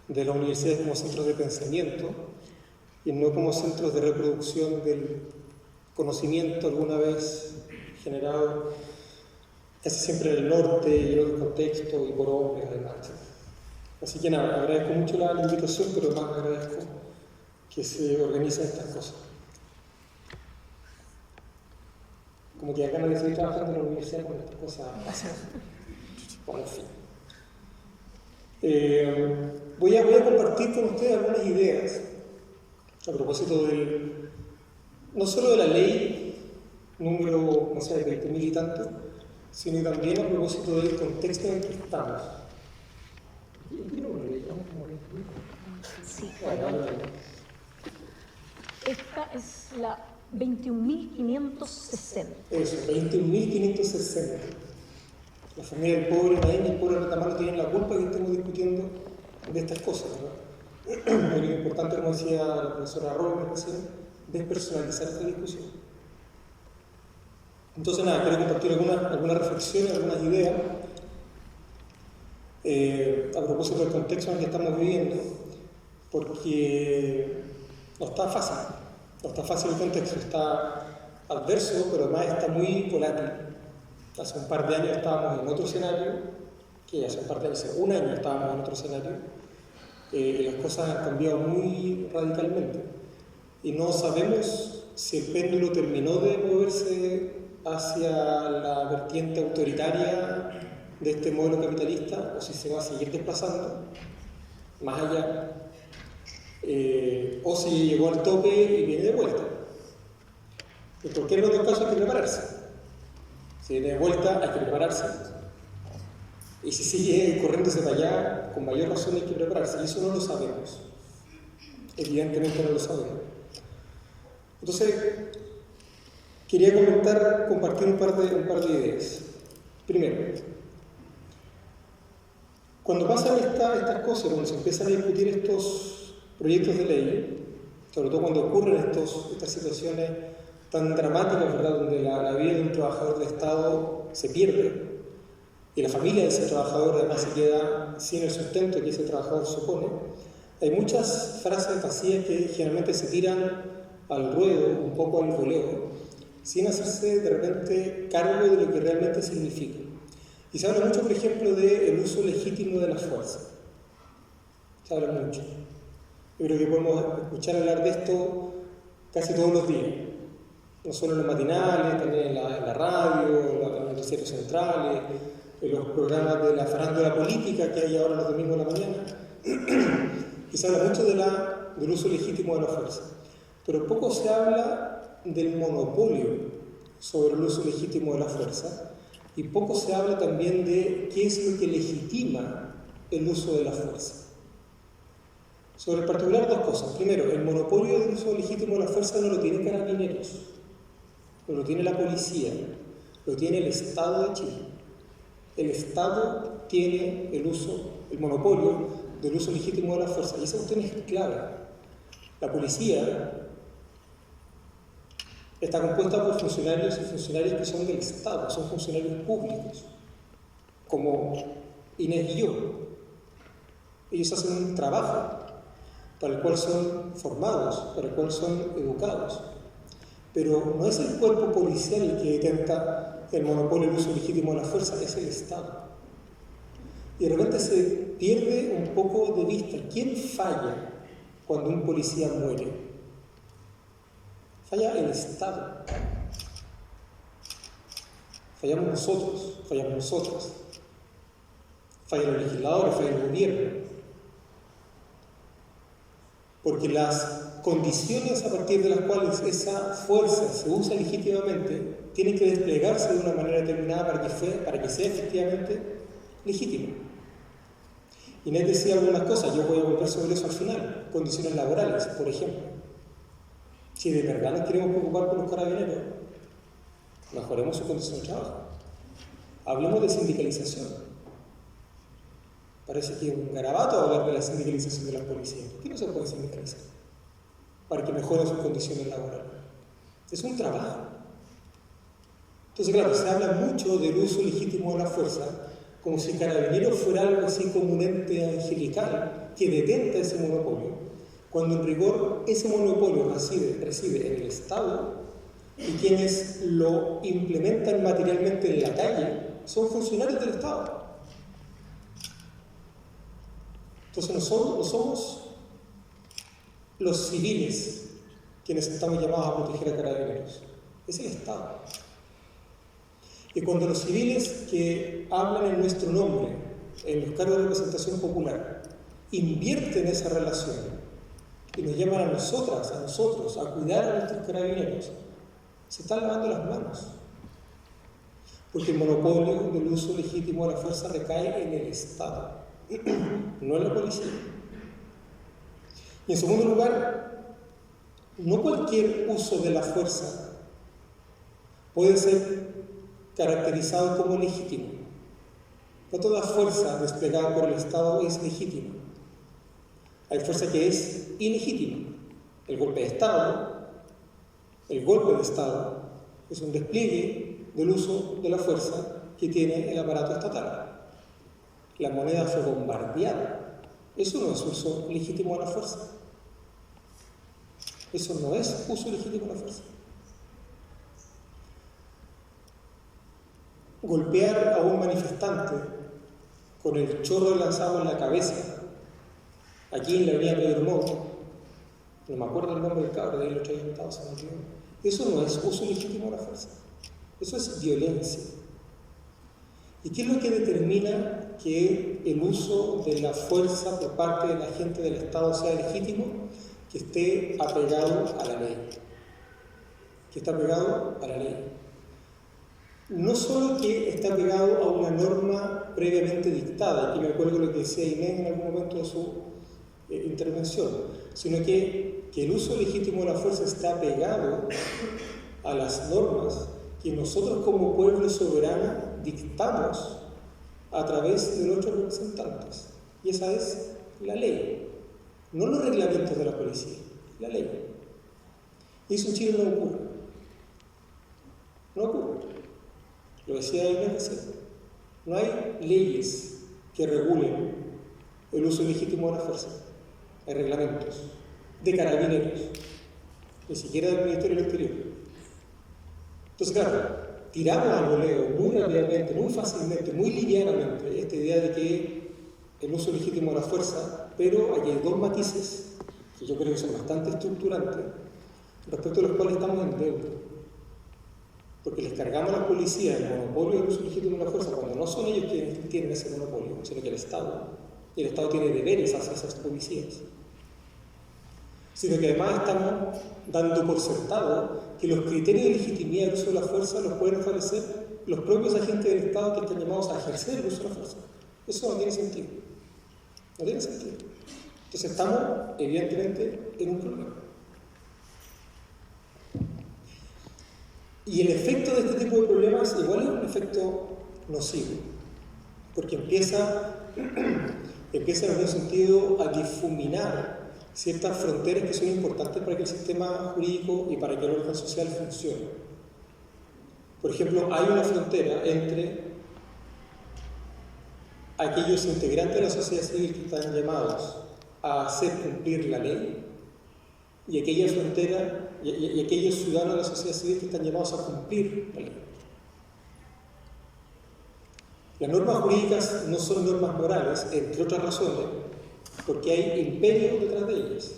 de las universidades como centros de pensamiento y no como centros de reproducción del conocimiento alguna vez generado casi siempre en el norte y en otros contextos y por hombres además. Así que nada, agradezco mucho la invitación, pero más agradezco que se organicen estas cosas. Como que acá no les estoy trabajando en la universidad con estas cosas pasan. Bueno, en fin. Voy a compartir con ustedes algunas ideas a propósito no solo de la ley número, no sé, de 20.000 y tanto, sino también a propósito del contexto en el que estamos. ¿Qué número le llamamos como ley? Sí, perdón. Esta es la 21.560. Eso, 21.560. La familia del pobre Naín y el pobre Retamalo tienen la culpa de que estemos discutiendo de estas cosas, ¿no? Pero lo importante, como decía la profesora Robles recién, despersonalizar esta discusión. Entonces, nada, quiero compartir algunas reflexiones, algunas ideas a propósito del contexto en el que estamos viviendo, porque no está fácil el contexto, está adverso, pero además está muy volátil. Hace un par de años estábamos en otro escenario, hace un año estábamos en otro escenario, las cosas han cambiado muy radicalmente y no sabemos si el péndulo terminó de moverse hacia la vertiente autoritaria de este modelo capitalista o si se va a seguir desplazando más allá, o si llegó al tope y viene de vuelta. En cualquier otro caso hay que prepararse. Si viene de vuelta hay que prepararse. Y si sigue corriéndose para allá, con mayor razón hay que prepararse. Y eso no lo sabemos. Evidentemente no lo sabemos. Entonces, quería compartir un par de ideas. Primero, cuando pasan estas cosas, cuando se empiezan a discutir estos proyectos de ley, sobre todo cuando ocurren estas situaciones tan dramáticas, ¿verdad?, donde la vida de un trabajador del Estado se pierde y la familia de ese trabajador además se queda sin el sustento que ese trabajador supone, hay muchas frases vacías que generalmente se tiran al ruedo, un poco al voleo, sin hacerse de repente cargo de lo que realmente significa. Y se habla mucho, por ejemplo, del uso legítimo de la fuerza. Se habla mucho. Yo creo que podemos escuchar hablar de esto casi todos los días. No solo en los matinales, también en la radio, en los noticieros centrales, en los programas de la farándula política que hay ahora los domingos de la mañana. Y se habla mucho del uso legítimo de la fuerza. Pero poco se habla del monopolio sobre el uso legítimo de la fuerza y poco se habla también de qué es lo que legitima el uso de la fuerza. Sobre el particular, dos cosas. Primero, el monopolio del uso legítimo de la fuerza no lo tiene Carabineros, no lo tiene la policía, lo tiene el Estado de Chile. El Estado tiene el monopolio del uso legítimo de la fuerza, y esa cuestión es clave. La policía está compuesta por funcionarios y funcionarias que son del Estado, son funcionarios públicos, como Inés y yo. Ellos hacen un trabajo para el cual son formados, para el cual son educados. Pero no es el cuerpo policial el que detenta el monopolio del uso legítimo de la fuerza, es el Estado. Y de repente se pierde un poco de vista. ¿Quién falla cuando un policía muere? Falla el Estado. Fallamos nosotros, fallamos nosotras. Fallan los legisladores, falla el gobierno. Porque las condiciones a partir de las cuales esa fuerza se usa legítimamente tienen que desplegarse de una manera determinada para que sea efectivamente legítima. Inés decía algunas cosas, yo voy a volver sobre eso al final. Condiciones laborales, por ejemplo. Si de verdad nos queremos preocupar por los carabineros, mejoremos su condición de trabajo. Hablemos de sindicalización. Parece que es un garabato hablar de la sindicalización de las policías. ¿Por qué no se puede sindicalizar? Para que mejoren sus condiciones laborales. Es un trabajo. Entonces, claro, se habla mucho del uso legítimo de la fuerza, como si Carabineros fuera algo así como un ente angelical que detenta ese monopolio, cuando en rigor ese monopolio reside en el Estado y quienes lo implementan materialmente en la calle son funcionarios del Estado. Entonces no somos los civiles quienes estamos llamados a proteger a Carabineros, es el Estado. Y cuando los civiles que hablan en nuestro nombre, en los cargos de representación popular, invierten esa relación y nos llaman a nosotros, a cuidar a nuestros carabineros, se están lavando las manos. Porque el monopolio del uso legítimo de la fuerza recae en el Estado, no en la policía. Y en segundo lugar, no cualquier uso de la fuerza puede ser caracterizado como legítimo. No toda fuerza desplegada por el Estado es legítima. Hay fuerza que es ilegítima. El golpe de Estado es un despliegue del uso de la fuerza que tiene el aparato estatal. La moneda fue bombardeada. Eso no es uso legítimo de la fuerza. Eso no es uso legítimo de la fuerza. Golpear a un manifestante con el chorro lanzado en la cabeza, aquí en la avenida Pedro Montt, no me acuerdo el nombre del cabro, de ahí lo traía sentado, se me olvidó. Eso no es uso legítimo de la fuerza, eso es violencia. ¿Y qué es lo que determina que el uso de la fuerza por parte de la gente del Estado sea legítimo? Que esté apegado a la ley. Que esté apegado a la ley. No solo que está pegado a una norma previamente dictada, aquí me acuerdo lo que decía Inés en algún momento de su intervención, sino que el uso legítimo de la fuerza está pegado a las normas que nosotros como pueblo soberano dictamos a través de nuestros representantes. Y esa es la ley, no los reglamentos de la policía, la ley. Y eso en Chile no ocurre. No ocurre. Lo decía Inés recién. No hay leyes que regulen el uso legítimo de la fuerza. Hay reglamentos de Carabineros, ni siquiera del Ministerio del Interior. Entonces, claro, tiramos al voleo muy rápidamente, muy fácilmente, muy livianamente esta idea de que el uso legítimo de la fuerza, pero aquí hay dos matices que yo creo que son bastante estructurantes, respecto a los cuales estamos en deuda. Porque les cargamos a la policía el monopolio del uso legítimo de la fuerza cuando no son ellos quienes tienen ese monopolio, sino que el Estado. Y el Estado tiene deberes hacia esas policías. Sino que además estamos dando por sentado que los criterios de legitimidad del uso de la fuerza los pueden establecer los propios agentes del Estado que están llamados a ejercer el uso de la fuerza. Eso no tiene sentido. No tiene sentido. Entonces estamos, evidentemente, en un problema. Y el efecto de este tipo de problemas igual es un efecto nocivo, porque empieza en algún sentido a difuminar ciertas fronteras que son importantes para que el sistema jurídico y para que el orden social funcione. Por ejemplo, hay una frontera entre aquellos integrantes de la sociedad civil que están llamados a hacer cumplir la ley y aquella frontera y aquellos ciudadanos de la sociedad civil que están llamados a cumplir la ley. Las normas jurídicas no son normas morales, entre otras razones, porque hay imperio detrás de ellas,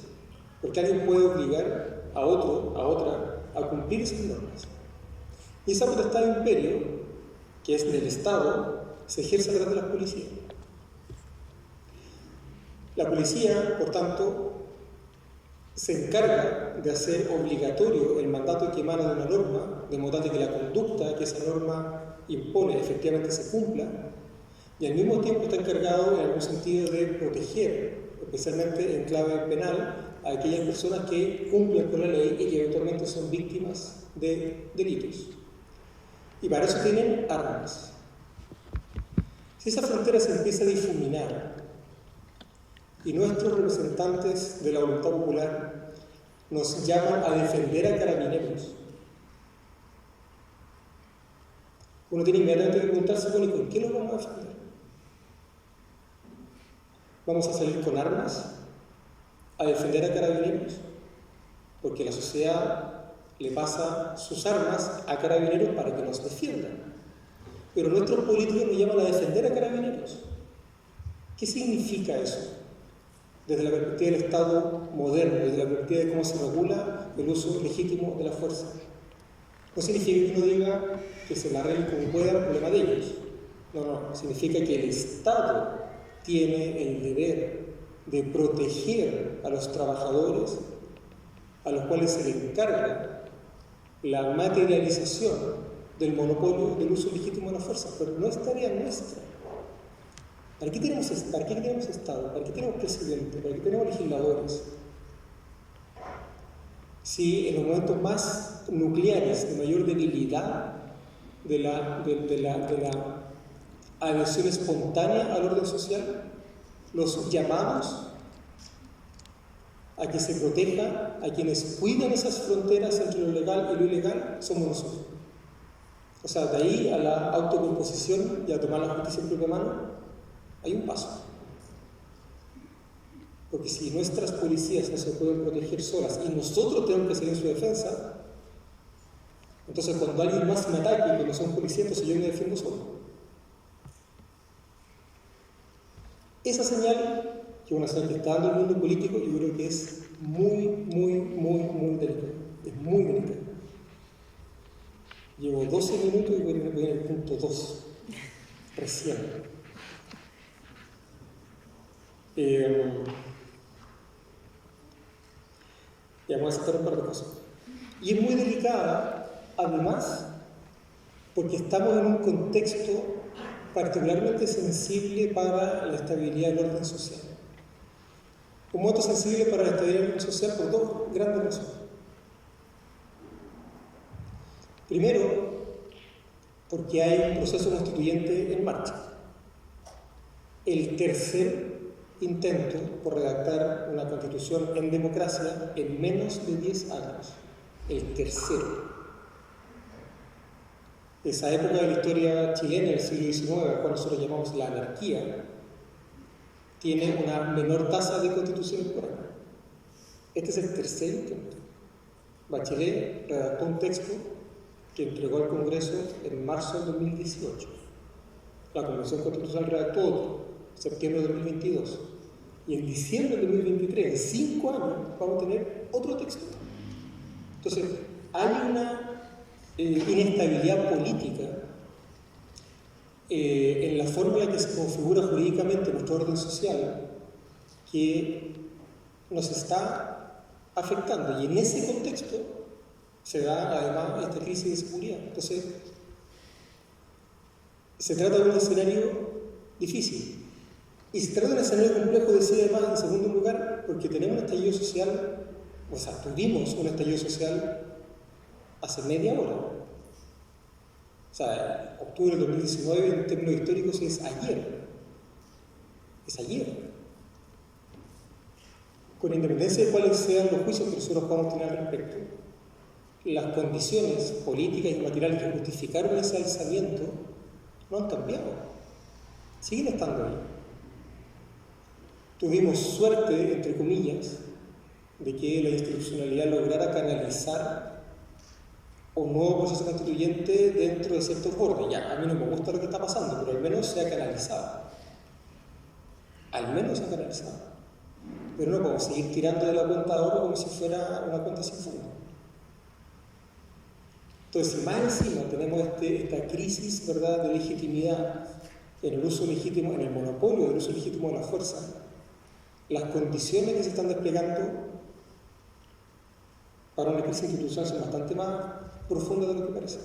porque alguien puede obligar a otro, a otra, a cumplir esas normas. Y esa potestad de imperio, que es del Estado, se ejerce a través de las policías. La policía, por tanto, se encarga de hacer obligatorio el mandato que emana de una norma, de modo que la conducta que esa norma impone efectivamente se cumpla, y al mismo tiempo está encargado en algún sentido de proteger, especialmente en clave penal, a aquellas personas que cumplen con la ley y que eventualmente son víctimas de delitos. Y para eso tienen armas. Si esa frontera se empieza a difuminar y nuestros representantes de la voluntad popular nos llaman a defender a carabineros, uno tiene inmediatamente que preguntarse, bueno, ¿y con qué nos vamos a defender? ¿Vamos a salir con armas a defender a carabineros? Porque la sociedad le pasa sus armas a carabineros para que nos defiendan. Pero nuestros políticos nos llaman a defender a carabineros. ¿Qué significa eso? Desde la perspectiva del Estado moderno, desde la perspectiva de cómo se regula el uso legítimo de la fuerza. No significa que uno diga que se la arreglen como pueda el problema de ellos. No, significa que el Estado tiene el deber de proteger a los trabajadores a los cuales se les encarga la materialización del monopolio del uso legítimo de la fuerza, pero no es tarea nuestra. ¿Para qué tenemos Estado? ¿Para qué tenemos presidente? ¿Para qué tenemos legisladores? Si en los momentos más nucleares de mayor debilidad de la adhesión espontánea al orden social, los llamados a que se proteja a quienes cuidan esas fronteras entre lo legal y lo ilegal somos nosotros. O sea, de ahí a la autocomposición y a tomar la justicia en propia mano, hay un paso. Porque si nuestras policías no se pueden proteger solas y nosotros tenemos que salir en su defensa, entonces cuando alguien más me ataque y que no son policías, entonces yo me defiendo solo. Esa señal, que es una señal que está dando el mundo político, yo creo que es muy delicada. Es muy delicada. Llevo 12 minutos y voy en el punto 2, recién. Y vamos a citar un par de cosas. Y es muy delicada, además, porque estamos en un contexto particularmente sensible para la estabilidad del orden social. Un momento sensible para la estabilidad del orden social por dos grandes razones. Primero, porque hay un proceso constituyente en marcha. El tercer intento por redactar una constitución en democracia en menos de 10 años. El tercero. Esa época de la historia chilena del siglo XIX, a la cual nosotros llamamos la anarquía, tiene una menor tasa de constituciones por año. Este es el tercer intento. Bachelet redactó un texto que entregó al Congreso en marzo del 2018. La Convención Constitucional redactó otro, en septiembre de 2022. Y en diciembre de 2023, en 5 años, vamos a tener otro texto. Entonces, hay una inestabilidad política en la forma en la que se configura jurídicamente nuestro orden social que nos está afectando. Y en ese contexto se da además esta crisis de seguridad. Entonces, se trata de un escenario difícil. Y se trata de un escenario complejo, decía además, en segundo lugar, porque tenemos un estallido social, o sea, tuvimos un estallido social hace media hora. O sea, octubre del 2019 en términos históricos es ayer. Es ayer. Con independencia de cuáles sean los juicios que nosotros podamos tener al respecto, las condiciones políticas y materiales que justificaron ese alzamiento no han cambiado. Siguen estando ahí. Tuvimos suerte, entre comillas, de que la institucionalidad lograra canalizar un nuevo proceso constituyente dentro de ciertos bordes. Ya, a mí no me gusta lo que está pasando, pero al menos se ha canalizado. Al menos se ha canalizado. Pero no podemos seguir tirando de la cuenta de oro como si fuera una cuenta sin fondo. Entonces, si más encima tenemos esta crisis, ¿verdad?, de legitimidad en el uso legítimo, en el monopolio del uso legítimo de la fuerza, las condiciones que se están desplegando para una crisis institucional son bastante más profundas de lo que parece.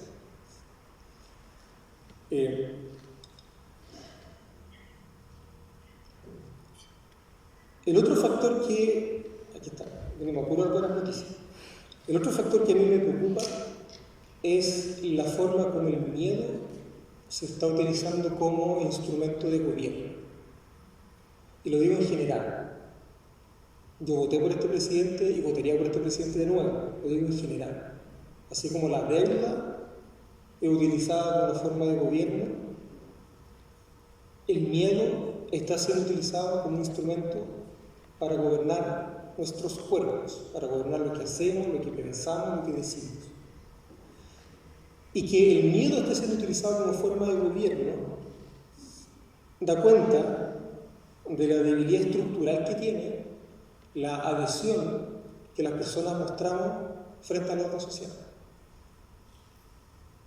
El otro factor que... Aquí está. El otro factor que a mí me preocupa es la forma como el miedo se está utilizando como instrumento de gobierno. Y lo digo en general. Yo voté por este presidente y votaría por este presidente de nuevo. Lo digo en general. Así como la deuda es utilizada como forma de gobierno, el miedo está siendo utilizado como un instrumento para gobernar nuestros cuerpos, para gobernar lo que hacemos, lo que pensamos, lo que decimos. Y que el miedo esté siendo utilizado como forma de gobierno da cuenta de la debilidad estructural que tiene la adhesión que las personas mostramos frente al orden social.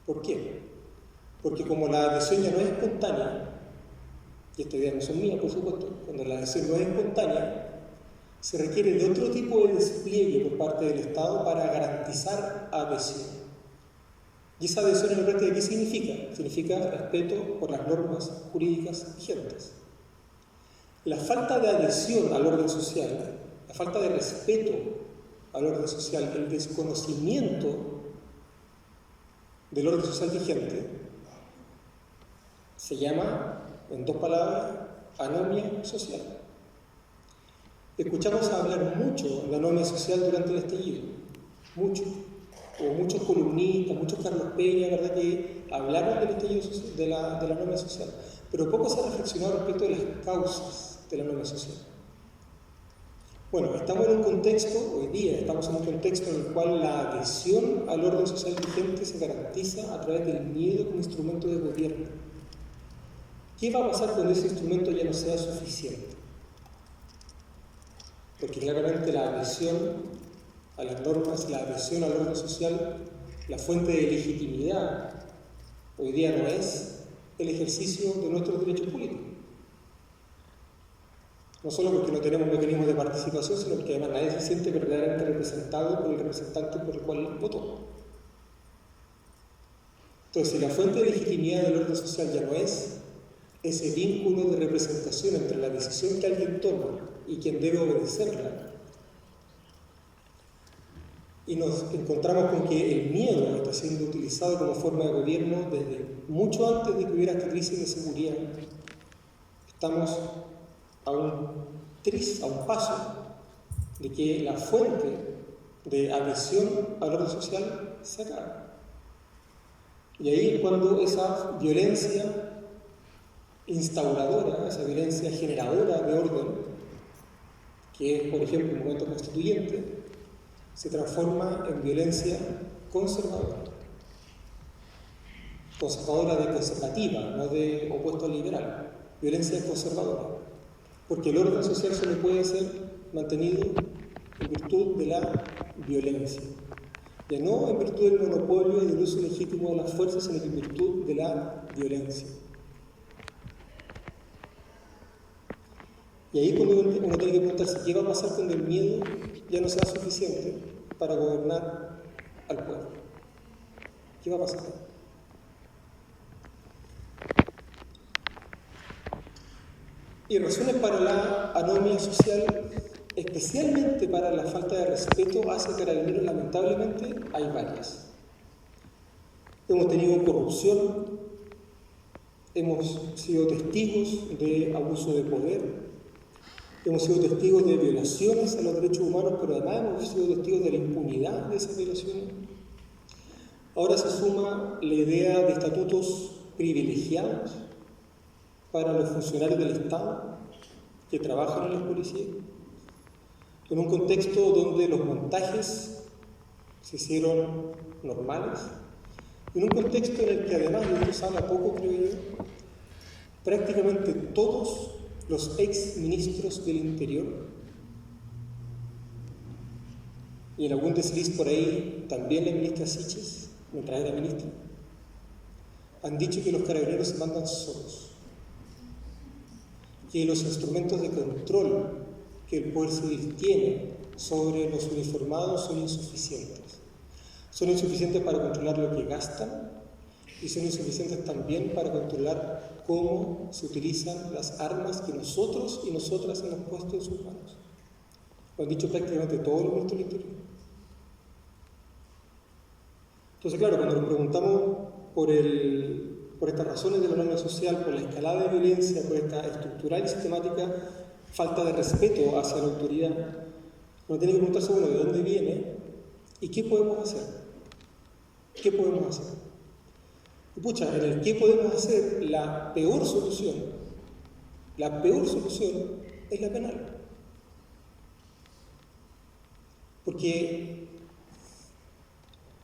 ¿Por qué? Porque como la adhesión ya no es espontánea, y estas ideas no son mías, por supuesto, cuando la adhesión no es espontánea, se requiere de otro tipo de despliegue por parte del Estado para garantizar adhesión. ¿Y esa adhesión en la práctica qué significa? Significa respeto por las normas jurídicas vigentes. La falta de adhesión al orden social, la falta de respeto al orden social, el desconocimiento del orden social vigente, se llama, en dos palabras, anomia social. Escuchamos hablar mucho de anomia social durante el estallido, mucho. O muchos columnistas, muchos Carlos Peña, ¿verdad?, que hablaron del estallido de la anomia social, pero poco se ha reflexionado respecto de las causas de la anomia social. Bueno, estamos en un contexto, hoy día estamos en un contexto en el cual la adhesión al orden social vigente se garantiza a través del miedo como instrumento de gobierno. ¿Qué va a pasar cuando ese instrumento ya no sea suficiente? Porque claramente la adhesión a las normas, la adhesión al orden social, la fuente de legitimidad hoy día no es el ejercicio de nuestros derechos políticos. No solo porque no tenemos mecanismos de participación, sino porque además nadie se siente verdaderamente representado por el representante por el cual votó. Entonces, si la fuente de legitimidad del orden social ya no es ese vínculo de representación entre la decisión que alguien toma y quien debe obedecerla, y nos encontramos con que el miedo está siendo utilizado como forma de gobierno desde mucho antes de que hubiera esta crisis de seguridad, estamos a un paso de que la fuente de adhesión al orden social se acaba. Y ahí es cuando esa violencia instauradora, esa violencia generadora de orden, que es, por ejemplo, el movimiento constituyente, se transforma en violencia conservadora. Conservadora de conservativa, no de opuesto al liberal. Violencia conservadora. Porque el orden social solo puede ser mantenido en virtud de la violencia. Ya no en virtud del monopolio y del uso legítimo de las fuerzas, sino en virtud de la violencia. Y ahí cuando uno tiene que preguntarse qué va a pasar cuando el miedo ya no sea suficiente para gobernar al pueblo. ¿Qué va a pasar? Y razones para la anomia social, especialmente para la falta de respeto hacia Carabineros, lamentablemente hay varias. Hemos tenido corrupción, hemos sido testigos de abuso de poder, hemos sido testigos de violaciones a los derechos humanos, pero además hemos sido testigos de la impunidad de esas violaciones. Ahora se suma la idea de estatutos privilegiados para los funcionarios del Estado que trabajan en las policías, en un contexto donde los montajes se hicieron normales, en un contexto en el que además, y esto se habla poco, creo yo, prácticamente todos los ex ministros del Interior, y en algún desliz por ahí también la ministra Siches, mientras era ministra, han dicho que los carabineros se mandan solos, que los instrumentos de control que el Poder Civil tiene sobre los uniformados son insuficientes. Son insuficientes para controlar lo que gastan y son insuficientes también para controlar cómo se utilizan las armas que nosotros y nosotras hemos puesto en sus manos. Lo han dicho prácticamente todos los ministros del Interior. Entonces, claro, cuando nos preguntamos por estas razones de la norma social, por la escalada de violencia, por esta estructural y sistemática falta de respeto hacia la autoridad, uno tiene que preguntarse, bueno, ¿de dónde viene y qué podemos hacer? ¿Qué podemos hacer? Y pucha, en el qué podemos hacer, la peor solución es la penal. Porque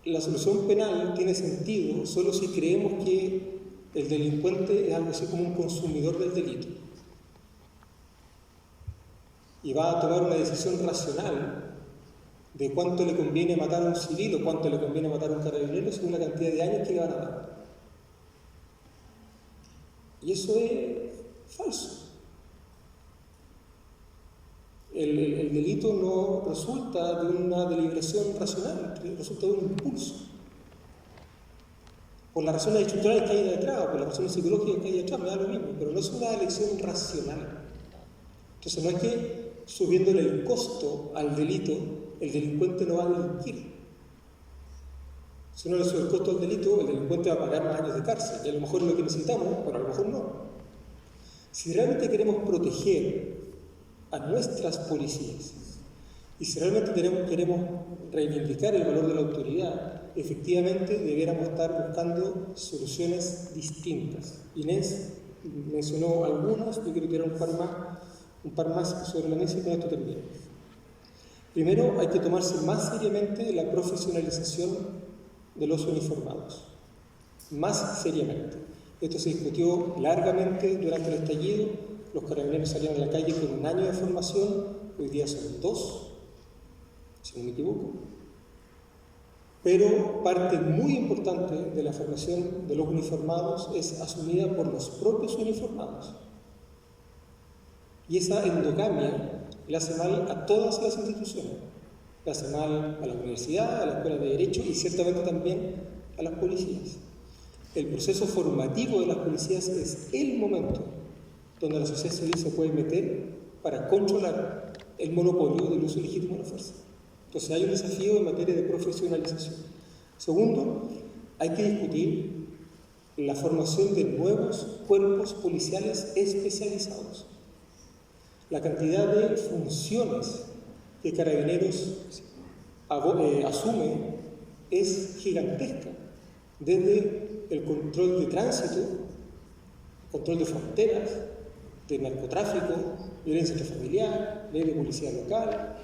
la solución penal tiene sentido solo si creemos que el delincuente es algo así como un consumidor del delito y va a tomar una decisión racional de cuánto le conviene matar a un civil o cuánto le conviene matar a un carabinero según la cantidad de años que le van a dar. Y eso es falso. El delito no resulta de una deliberación racional, resulta de un impulso. Por las razones estructurales que hay detrás, por las razones psicológicas que hay detrás, me da lo mismo, pero no es una elección racional. Entonces no es que subiéndole el costo al delito, el delincuente no va a delinquir. Si uno le sube el costo al delito, el delincuente va a pagar más años de cárcel, y a lo mejor es lo que necesitamos, pero a lo mejor no. Si realmente queremos proteger a nuestras policías y si realmente queremos reivindicar el valor de la autoridad, efectivamente debiéramos estar buscando soluciones distintas. Inés mencionó algunas, yo quiero tirar un par más sobre la mesa y con esto termino. Primero, hay que tomarse más seriamente la profesionalización de los uniformados. Más seriamente. Esto se discutió largamente durante el estallido. Los carabineros salieron a la calle con 1 año de formación, hoy día son 2, si no me equivoco. Pero parte muy importante de la formación de los uniformados es asumida por los propios uniformados. Y esa endogamia le hace mal a todas las instituciones. Le hace mal a la universidad, a la escuela de Derecho y ciertamente también a las policías. El proceso formativo de las policías es el momento donde la sociedad civil se puede meter para controlar el monopolio del uso legítimo de la fuerza. Entonces hay un desafío en materia de profesionalización. Segundo, hay que discutir la formación de nuevos cuerpos policiales especializados. La cantidad de funciones que Carabineros asume es gigantesca, desde el control de tránsito, control de fronteras, de narcotráfico, violencia intrafamiliar, ley de policía local.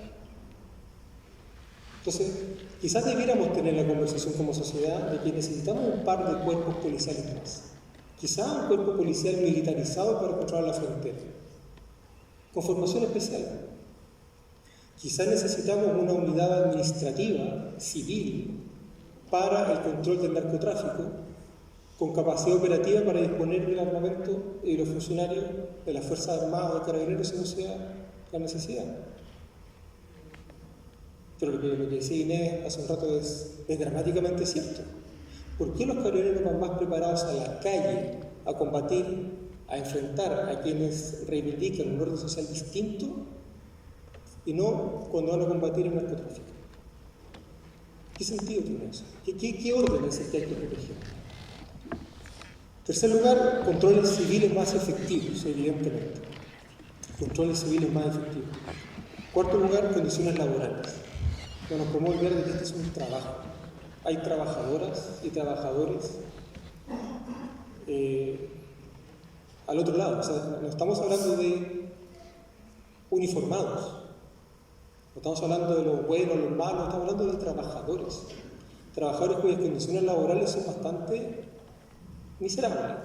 Entonces, quizás debiéramos tener la conversación como sociedad de que necesitamos un par de cuerpos policiales más. Quizás un cuerpo policial militarizado para controlar la frontera, con formación especial. Quizás necesitamos una unidad administrativa, civil, para el control del narcotráfico, con capacidad operativa para disponer del armamento y de los funcionarios de las Fuerzas Armadas o de Carabineros si no sea la necesidad. Pero lo que decía Inés hace un rato es dramáticamente cierto. ¿Por qué los carabineros van más preparados a la calle a combatir, a enfrentar a quienes reivindican un orden social distinto y no cuando van a combatir el narcotráfico? ¿Qué sentido tiene eso? ¿Qué orden es el que hay que proteger? En tercer lugar, controles civiles más efectivos, evidentemente. Controles civiles más efectivos. En cuarto lugar, condiciones laborales. No nos podemos olvidar de que este es un trabajo. Hay trabajadoras y trabajadores al otro lado. O sea, no estamos hablando de uniformados. No estamos hablando de los buenos, los malos, estamos hablando de trabajadores. Trabajadores cuyas condiciones laborales son bastante miserables,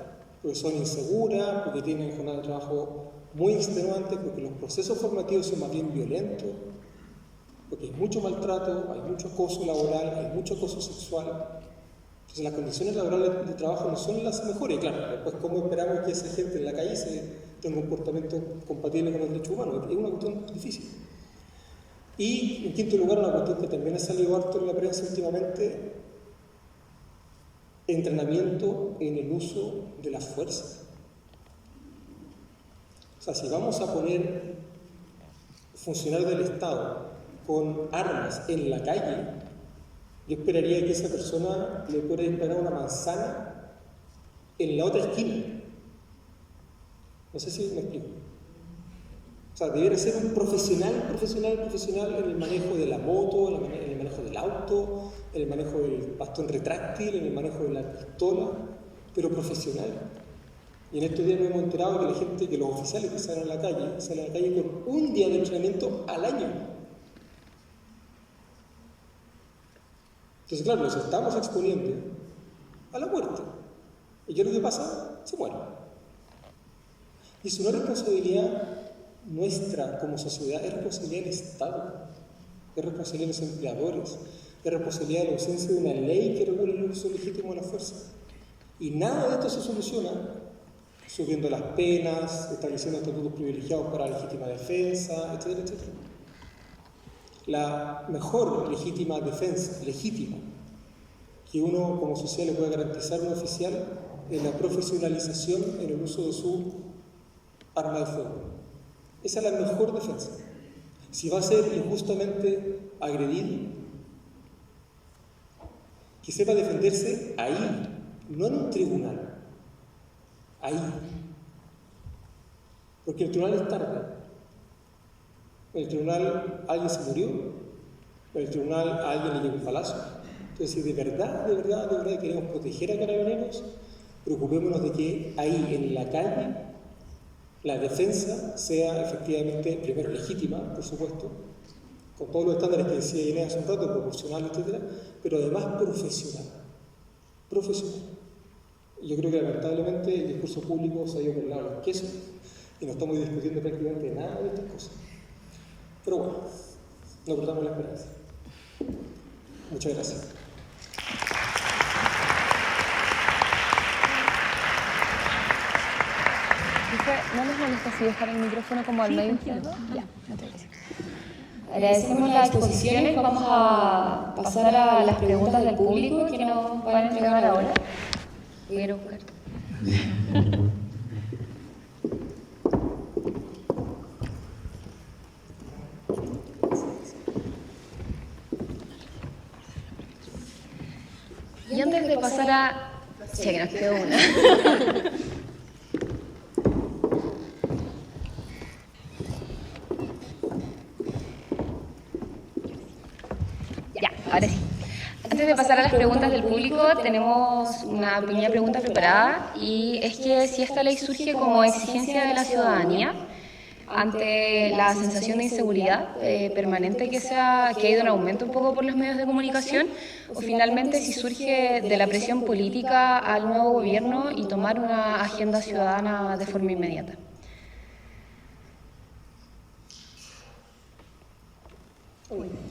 porque son inseguras, porque tienen jornada de trabajo muy extenuante, porque los procesos formativos son más bien violentos, porque hay mucho maltrato, hay mucho acoso laboral, hay mucho acoso sexual. Entonces las condiciones laborales de trabajo no son las mejores. Claro, después cómo esperamos que esa gente en la calle tenga un comportamiento compatible con los derechos humanos. Es una cuestión difícil. Y en quinto lugar, una cuestión que también ha salido harto en la prensa últimamente: entrenamiento en el uso de la fuerza. O sea, si vamos a poner funcionarios del Estado con armas en la calle, yo esperaría que esa persona le pudiera disparar una manzana en la otra esquina. No sé si me explico. O sea, debería ser un profesional en el manejo de la moto, en el manejo del auto, en el manejo del bastón retráctil, en el manejo de la pistola, pero profesional. Y en estos días nos hemos enterado que la gente, que los oficiales que salen a la calle con un día de entrenamiento al año. Entonces, claro, los estamos exponiendo a la muerte. ¿Y qué es lo que pasa? Se mueren. Y es una responsabilidad nuestra como sociedad, es responsabilidad del Estado, es responsabilidad de los empleadores, es responsabilidad de la ausencia de una ley que regule el uso legítimo de la fuerza. Y nada de esto se soluciona subiendo las penas, estableciendo estatutos privilegiados para la legítima defensa, etcétera, etcétera. La mejor legítima defensa, que uno como sociedad le puede garantizar a un oficial es la profesionalización en el uso de su arma de fuego. Esa es la mejor defensa. Si va a ser injustamente agredido, que sepa defenderse ahí, no en un tribunal. Ahí. Porque el tribunal es tarde. En el tribunal alguien se murió. En el tribunal a alguien le llegó un palazo. Entonces, si de verdad queremos proteger a Carabineros, preocupémonos de que ahí, en la calle, la defensa sea efectivamente, primero, legítima, por supuesto, con todos los estándares que decía Inés hace un rato, proporcional, etcétera, pero además profesional. Y yo creo que lamentablemente el discurso público se ha ido por el lado de los quesos y no estamos discutiendo prácticamente nada de estas cosas. Pero bueno, no perdamos la esperanza. Muchas gracias. ¿No les molesta si dejar el micrófono como al medio izquierdo? Ya, muchas gracias. Agradecemos las exposiciones. Vamos a pasar a las preguntas del público que nos van a entregar ahora. Voy a ir a buscar. Y antes de pasar a... Sí, que nos quedó una. Ahora sí. Antes de pasar a las preguntas del público, tenemos una pequeña pregunta preparada y es que si esta ley surge como exigencia de la ciudadanía ante la sensación de inseguridad permanente que ha ido en aumento un poco por los medios de comunicación, o finalmente si surge de la presión política al nuevo gobierno y tomar una agenda ciudadana de forma inmediata.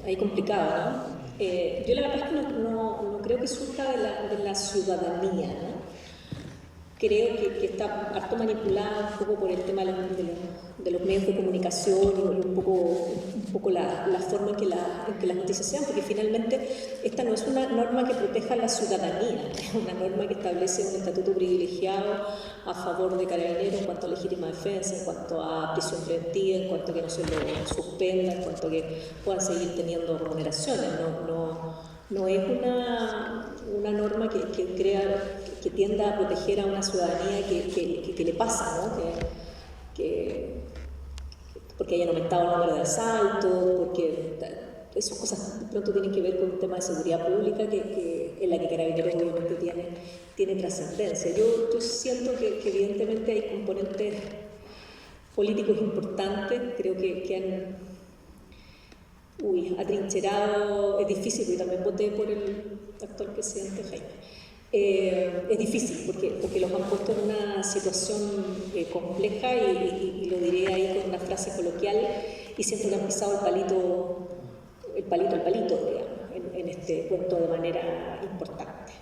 Ahí complicado, ¿no? Yo la verdad es que no creo que surja de la ciudadanía, ¿no? Creo que está harto manipulada un poco por el tema de los medios de comunicación y un poco la forma en que las noticias sean, porque finalmente esta no es una norma que proteja a la ciudadanía, es una norma que establece un estatuto privilegiado a favor de Carabineros en cuanto a legítima defensa, en cuanto a prisión preventiva, en cuanto a que no se lo suspenda, en cuanto a que puedan seguir teniendo remuneraciones. No es una norma que tienda a proteger a una ciudadanía que le pasa, ¿no? Porque hayan aumentado el número de asaltos, porque esas cosas de pronto tienen que ver con un tema de seguridad pública en la que Carabineros obviamente tiene trascendencia. Yo siento que evidentemente hay componentes políticos importantes, creo que han atrincherado, es difícil, porque también voté por el actual presidente Jaime. Es difícil porque los han puesto en una situación compleja y lo diré ahí con una frase coloquial, y siento que han pisado el palito, digamos, en este cuento de manera importante.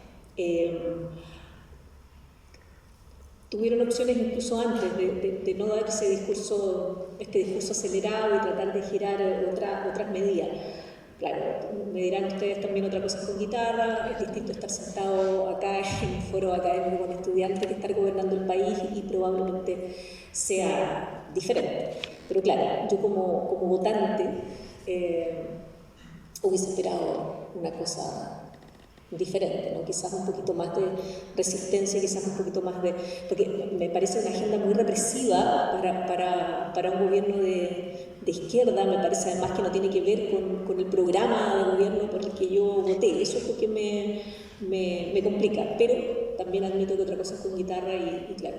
Tuvieron opciones incluso antes de no dar este discurso acelerado y tratar de girar otras medidas. Claro, me dirán ustedes también otra cosa con guitarra, es distinto estar sentado acá en un foro académico con estudiantes que estar gobernando el país, y probablemente sea diferente. Pero claro, yo como votante hubiese esperado una cosa diferente, ¿no? Quizás un poquito más de resistencia, quizás un poquito más de... Porque me parece una agenda muy represiva para un gobierno de izquierda, me parece además que no tiene que ver con el programa de gobierno por el que yo voté, eso es lo que me complica, pero también admito que otra cosa es con guitarra y claro,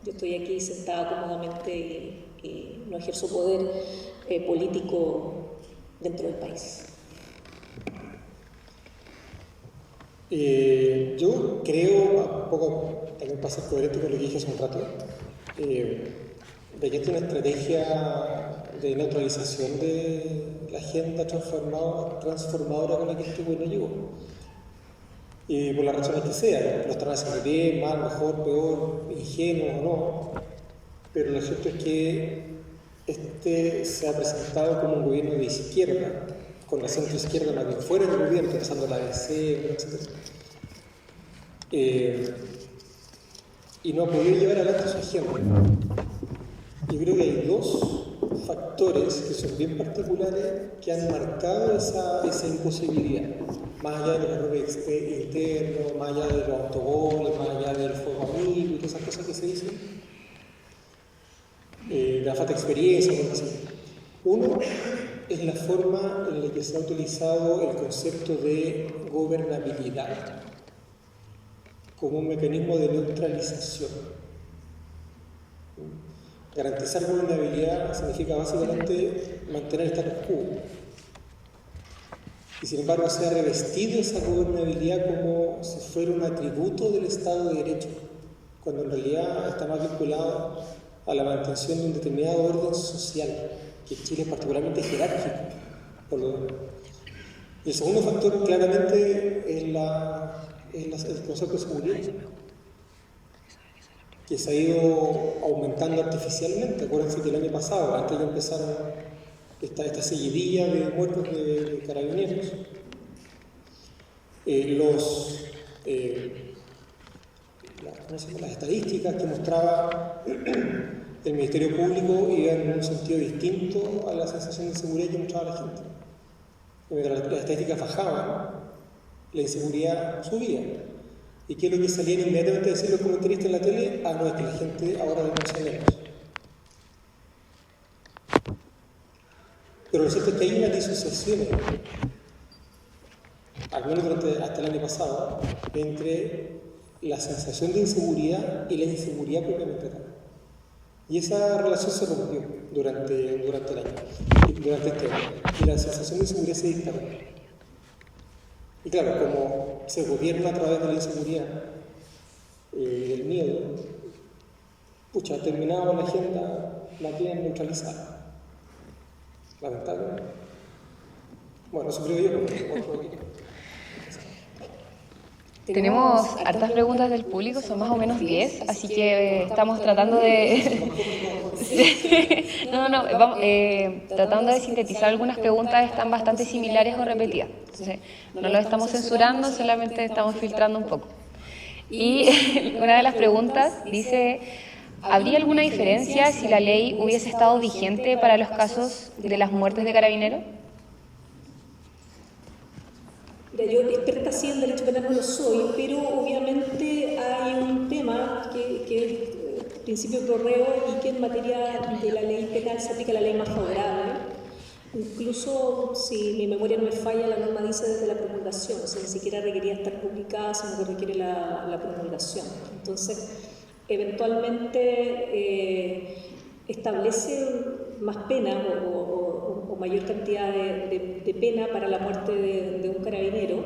yo estoy aquí sentada cómodamente y no ejerzo poder político dentro del país. Yo creo, un poco también para ser coherente con lo que dije hace un rato, de que esta es una estrategia de neutralización de la agenda transformadora con la que este gobierno llegó. Y por las razones que sean, lo están haciendo bien, mal, mejor, peor, ingenuo o no, pero lo cierto es que este se ha presentado como un gobierno de izquierda, con la centro-izquierda más bien fuera del gobierno, pensando en la ADC, etc. Y no ha podido llevar adelante su agenda. Yo creo que hay dos factores que son bien particulares que han marcado esa imposibilidad, más allá de los errores internos, más allá de los autogoles, más allá del fuego amigo y todas esas cosas que se dicen, de la falta de experiencia, por decir. Uno es la forma en la que se ha utilizado el concepto de gobernabilidad como un mecanismo de neutralización. Garantizar gobernabilidad significa básicamente mantener el status quo. Y sin embargo se ha revestido esa gobernabilidad como si fuera un atributo del Estado de Derecho, cuando en realidad está más vinculado a la mantención de un determinado orden social, que en Chile es particularmente jerárquico. Y el segundo factor claramente es el concepto de seguridad, que se ha ido aumentando artificialmente. Acuérdense que el año pasado, antes de empezar esta seguidilla de muertos de carabineros, las estadísticas que mostraba el Ministerio Público iban en un sentido distinto a la sensación de seguridad que mostraba la gente. Mientras las estadísticas bajaban, la inseguridad subía. ¿Y qué es lo que salían inmediatamente a decir los comentaristas en la tele? Ah, no, es que la gente ahora denuncia menos. Pero lo cierto es que hay una disociación, al menos hasta el año pasado, entre la sensación de inseguridad y la inseguridad propiamente tal. Y esa relación se rompió durante el año, durante este año. Y la sensación de inseguridad se disparó. Y claro, como se gobierna a través de la inseguridad y del miedo, ha terminado la agenda más bien neutralizada. Lamentable. Bueno, eso creo yo. Tenemos hartas preguntas del público, son más o menos 10, así que estamos tratando de... tratando de sintetizar algunas preguntas, están bastante similares o repetidas. Entonces, no lo estamos censurando, solamente estamos filtrando un poco. Y una de las preguntas dice, ¿habría alguna diferencia si la ley hubiese estado vigente para los casos de las muertes de carabineros? Yo experta sí en derecho penal no lo soy, pero obviamente hay un tema que es principio pro reo y que en materia de la ley penal se aplica la ley más favorable. Incluso, si mi memoria no me falla, la norma dice desde la promulgación, o sea, ni siquiera requería estar publicada, sino que requiere la promulgación. Entonces, eventualmente establece más pena o mayor cantidad de pena para la muerte de un carabinero,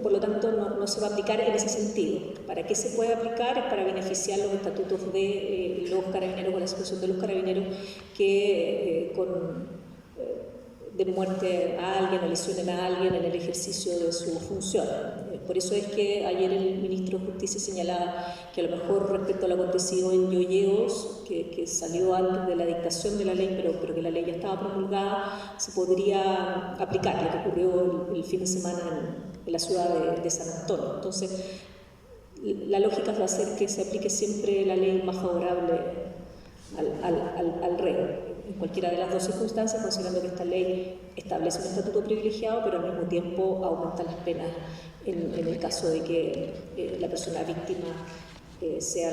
por lo tanto no se va a aplicar en ese sentido. ¿Para qué se puede aplicar? Es para beneficiar los estatutos de los carabineros o la situación de los carabineros que de muerte a alguien o lesionen a alguien en el ejercicio de su función. Por eso es que ayer el ministro de Justicia señalaba que a lo mejor respecto a lo acontecido en Yoyeos, que salió antes de la dictación de la ley, pero que la ley ya estaba promulgada, se podría aplicar lo que ocurrió el fin de semana en la ciudad de San Antonio. Entonces, la lógica va a ser que se aplique siempre la ley más favorable al reo, en cualquiera de las dos circunstancias, considerando que esta ley establece un estatuto privilegiado, pero al mismo tiempo aumenta las penas en el caso de que la persona víctima sea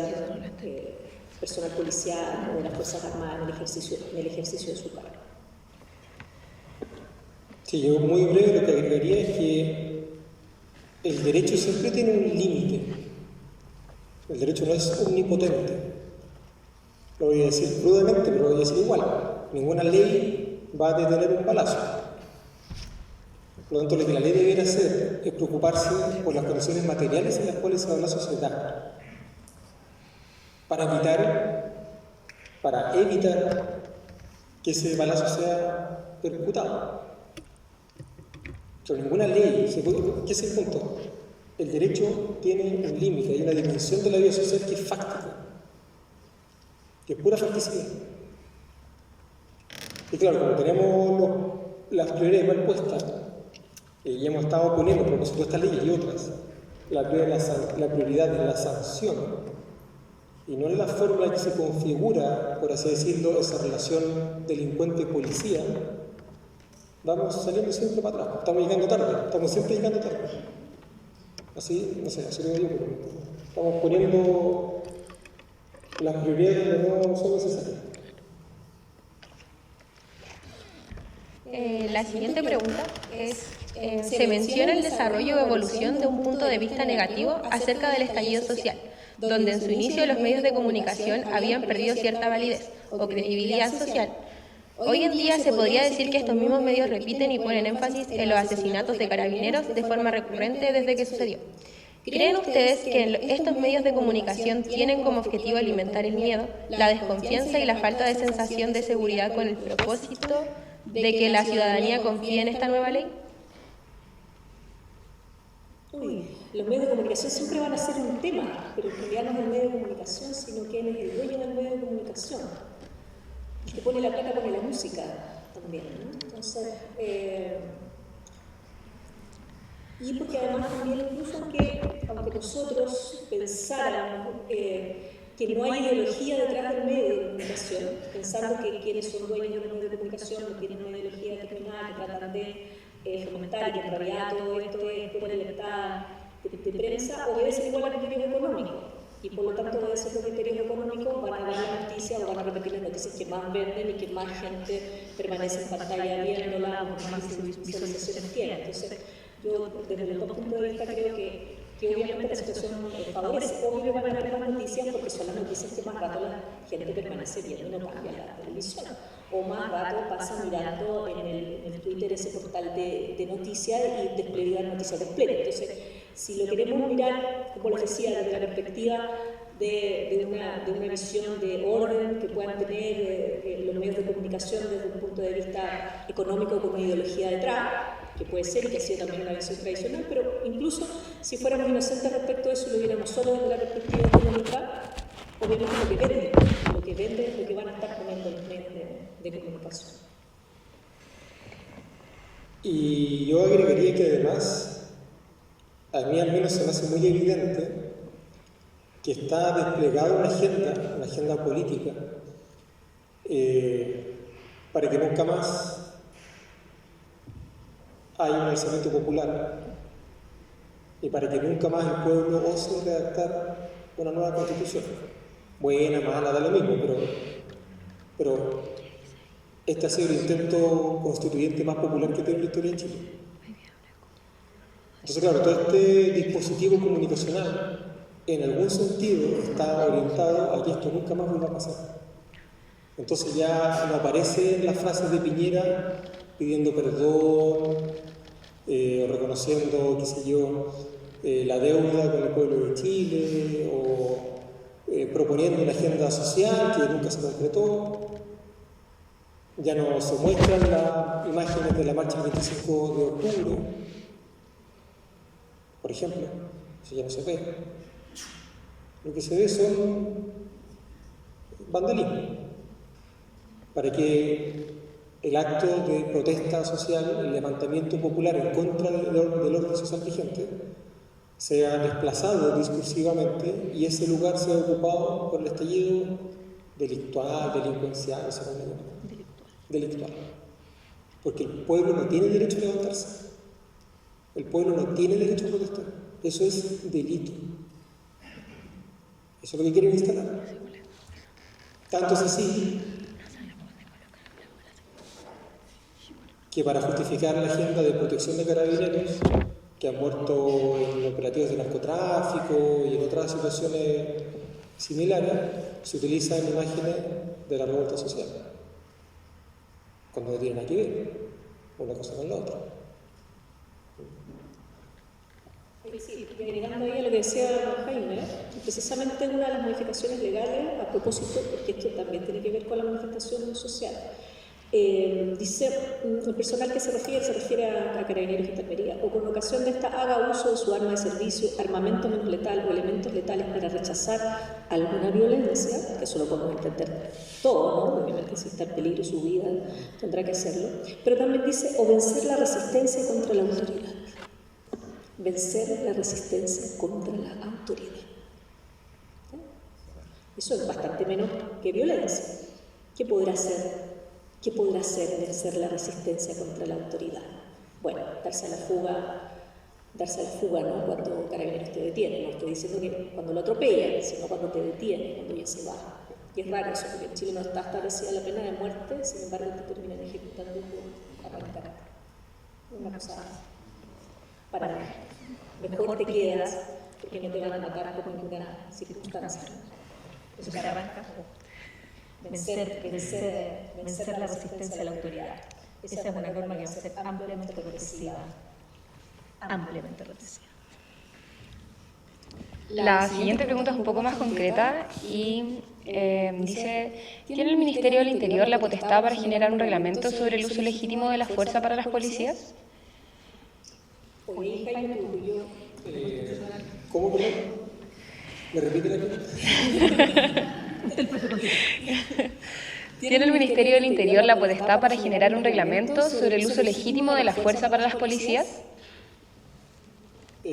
personal policial o de las Fuerzas Armadas en el ejercicio de su cargo. Sí, yo muy breve lo que agregaría es que el derecho siempre tiene un límite. El derecho no es omnipotente. Lo voy a decir crudamente, pero lo voy a decir igual. Ninguna ley va a detener un balazo. Por lo tanto, lo que la ley debiera hacer es preocuparse por las condiciones materiales en las cuales se da la sociedad, para evitar que ese balazo sea percutado. Pero ninguna ley, ¿qué es el punto? El derecho tiene un límite, hay una dimensión de la vida social que es fáctica, que es pura facticidad. Y claro, como tenemos las prioridades mal puestas, y hemos estado poniendo a propósito de estas leyes y otras, la prioridad de la sanción, y no en la forma en que se configura, por así decirlo, esa relación delincuente-policía, vamos saliendo siempre para atrás, estamos llegando tarde, estamos siempre llegando tarde. Así, no sé, así lo digo, pero estamos poniendo las prioridades que no son necesarias. La siguiente pregunta es, se menciona el desarrollo o evolución de un punto de vista negativo acerca del estallido social, donde en su inicio los medios de comunicación habían perdido cierta validez o credibilidad social. Hoy en día se podría decir que estos mismos medios repiten y ponen énfasis en los asesinatos de carabineros de forma recurrente desde que sucedió. ¿Creen ustedes que estos medios de comunicación tienen como objetivo alimentar el miedo, la desconfianza y la falta de sensación de seguridad con el propósito de que la ciudadanía confíe en esta nueva ley? Los medios de comunicación siempre van a ser un tema, pero en realidad no es el medio de comunicación, sino quién es el dueño del medio de comunicación. El que pone la plata pone la música también, ¿no? Entonces, y porque además también incluso aunque nosotros pensáramos que no hay ideología detrás del medio de comunicación, pensando que quienes son dueños del medio de comunicación no tienen una ideología determinada que tratan de fomentar y que en realidad todo esto es por libertad de prensa, obedece igual a criterios económicos. Y por lo tanto, obedece los criterios económicos, van a dar la noticia o van a repetir las noticias que más venden y que más gente permanece en pantalla viéndola o que más visualizaciones tiene. Entonces, yo desde el punto de vista creo que obviamente la situación favorece. Obvio van a haber más noticias porque son las noticias que más rato la gente permanece viendo y no cambia la televisión. O más rato pasa mirando en el Twitter ese portal de noticias y despliega la noticia completa. Entonces, si lo queremos mirar, como les decía, desde la perspectiva de una visión de orden que puedan tener los medios de comunicación desde un punto de vista económico con una ideología detrás, que puede ser y que ha sido también una visión tradicional, pero incluso si fuéramos inocentes respecto a eso, lo viéramos solo desde la perspectiva económica, obviamente lo que vende es lo que van a estar poniendo los medios de comunicación. Y yo agregaría que además, a mí al menos se me hace muy evidente que está desplegada una agenda política, para que nunca más haya un alzamiento popular y para que nunca más el pueblo ose redactar una nueva constitución. Buena, mala, da lo mismo, pero este ha sido el intento constituyente más popular que tiene la historia de Chile. Entonces, claro, todo este dispositivo comunicacional en algún sentido está orientado a que esto nunca más vuelva a pasar. Entonces ya no aparecen las frases de Piñera pidiendo perdón, reconociendo, qué sé yo, la deuda con el pueblo de Chile, o proponiendo una agenda social que nunca se concretó. Ya no se muestran las imágenes de la marcha del 25 de octubre, por ejemplo, eso ya no se ve. Lo que se ve son vandalismo, para que el acto de protesta social, el levantamiento popular en contra del orden social vigente, sea desplazado discursivamente y ese lugar sea ocupado por el estallido delictual, delincuencial, no sé cómo le llaman. Delictual. Porque el pueblo no tiene derecho a levantarse. El pueblo no tiene derecho a protestar. Eso es delito. Eso es lo que quieren instalar. Tanto es así que para justificar la agenda de protección de carabineros que han muerto en operativos de narcotráfico y en otras situaciones similares, se utilizan imágenes de la revuelta social, cuando no tienen nada que ver una cosa con la otra. Sí, y agregando ahí a lo que decía Jaime, precisamente una de las modificaciones legales, a propósito, porque esto también tiene que ver con la manifestación social, dice, el personal que se refiere a carabineros y enfermería, o con ocasión de esta haga uso de su arma de servicio, armamento menos letal o elementos letales para rechazar alguna violencia, que eso lo podemos entender todo, ¿no? Obviamente si está en peligro su vida tendrá que hacerlo, pero también dice, o vencer la resistencia contra la autoridad. Vencer la resistencia contra la autoridad. Eso es bastante menos que violencia. ¿Qué podrá hacer? ¿Qué podrá hacer vencer la resistencia contra la autoridad? Bueno, darse a la fuga, ¿no? Cuando Carabineros te detiene. No estoy diciendo que cuando lo atropellan, sino cuando te detiene, cuando ya se va. Y es raro eso, porque en Chile no está establecida la pena de muerte, sin embargo te terminan ejecutando por arrancar. Una cosa para nada. Mejor te quedas porque no te van a matar por ninguna circunstancia. Eso se arranca. Vencer la resistencia a la autoridad. Esa es una norma que va a ser ampliamente represiva. Ampliamente represiva. La siguiente pregunta es un poco más concreta y dice, ¿tiene el Ministerio del Interior la potestad para generar un reglamento sobre el uso legítimo de la fuerza para las policías? Oye, Jaime, yo... ¿Cómo, perdón? ¿Me repite la pregunta? ¿Tiene el Ministerio del Interior la potestad para generar un reglamento sobre el uso legítimo de la fuerza para las policías? Yo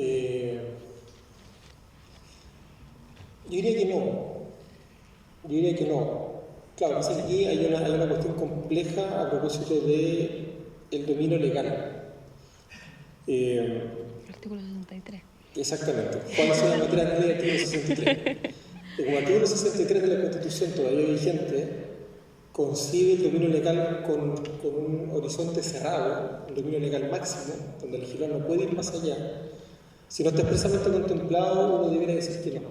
diría que no. Claro, aquí hay una cuestión compleja a propósito del dominio legal. Artículo 63. Exactamente. ¿Cuál es la materia del artículo 63? Como el artículo 63 de la Constitución todavía vigente concibe el dominio legal con un horizonte cerrado, un dominio legal máximo, donde el legislador no puede ir más allá. Si no está expresamente contemplado, uno debería decir que no.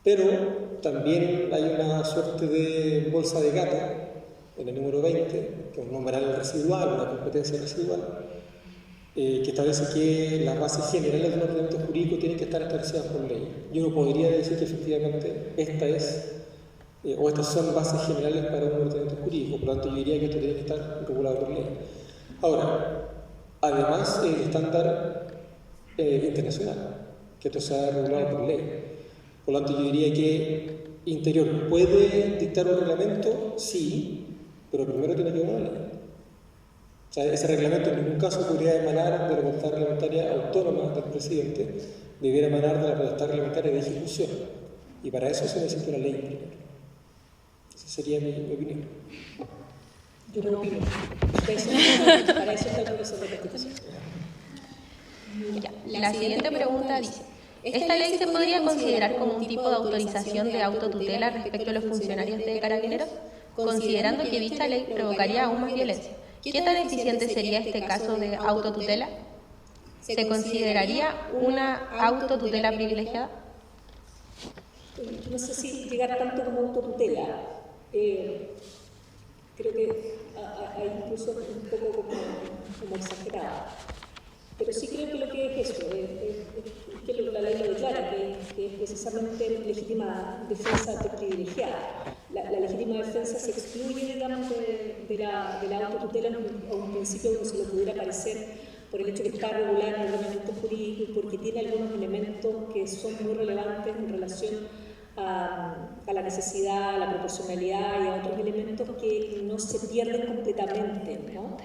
Pero también hay una suerte de bolsa de gato en el número 20, que es un numeral residual, una competencia residual, que establece que las bases generales de un ordenamiento jurídico tienen que estar establecidas por ley. Yo no podría decir que efectivamente estas son bases generales para un ordenamiento jurídico, por lo tanto yo diría que esto tiene que estar regulado por ley. Ahora, además el estándar internacional, que esto sea regulado por ley. Por lo tanto yo diría que Interior puede dictar un reglamento, sí, pero primero tiene que haber una ley. O sea, ese reglamento en ningún caso podría emanar de la potestad reglamentaria autónoma del presidente, debiera emanar de la potestad reglamentaria de ejecución. Y para eso se necesita una ley primero. Esa sería mi opinión. Yo no opino. Para eso está el proceso de constitución. La siguiente pregunta dice, ¿esta ley se podría considerar como un tipo de autorización de autotutela respecto a los funcionarios de Carabineros, considerando que dicha ley provocaría aún más violencia? ¿Qué tan eficiente sería este caso de autotutela? ¿Se consideraría una autotutela privilegiada? No sé si llegar tanto como autotutela. Creo que hay incluso un poco como exagerado. Pero sí creo que lo que es eso, que la ley lo declara, que es precisamente legítima defensa privilegiada. La legítima defensa se excluye, digamos, de la autotutela a un principio donde se le pudiera parecer por el hecho de que está regulada en el ordenamiento jurídico y porque tiene algunos elementos que son muy relevantes en relación a la necesidad, a la proporcionalidad y a otros elementos que no se pierden completamente, ¿no?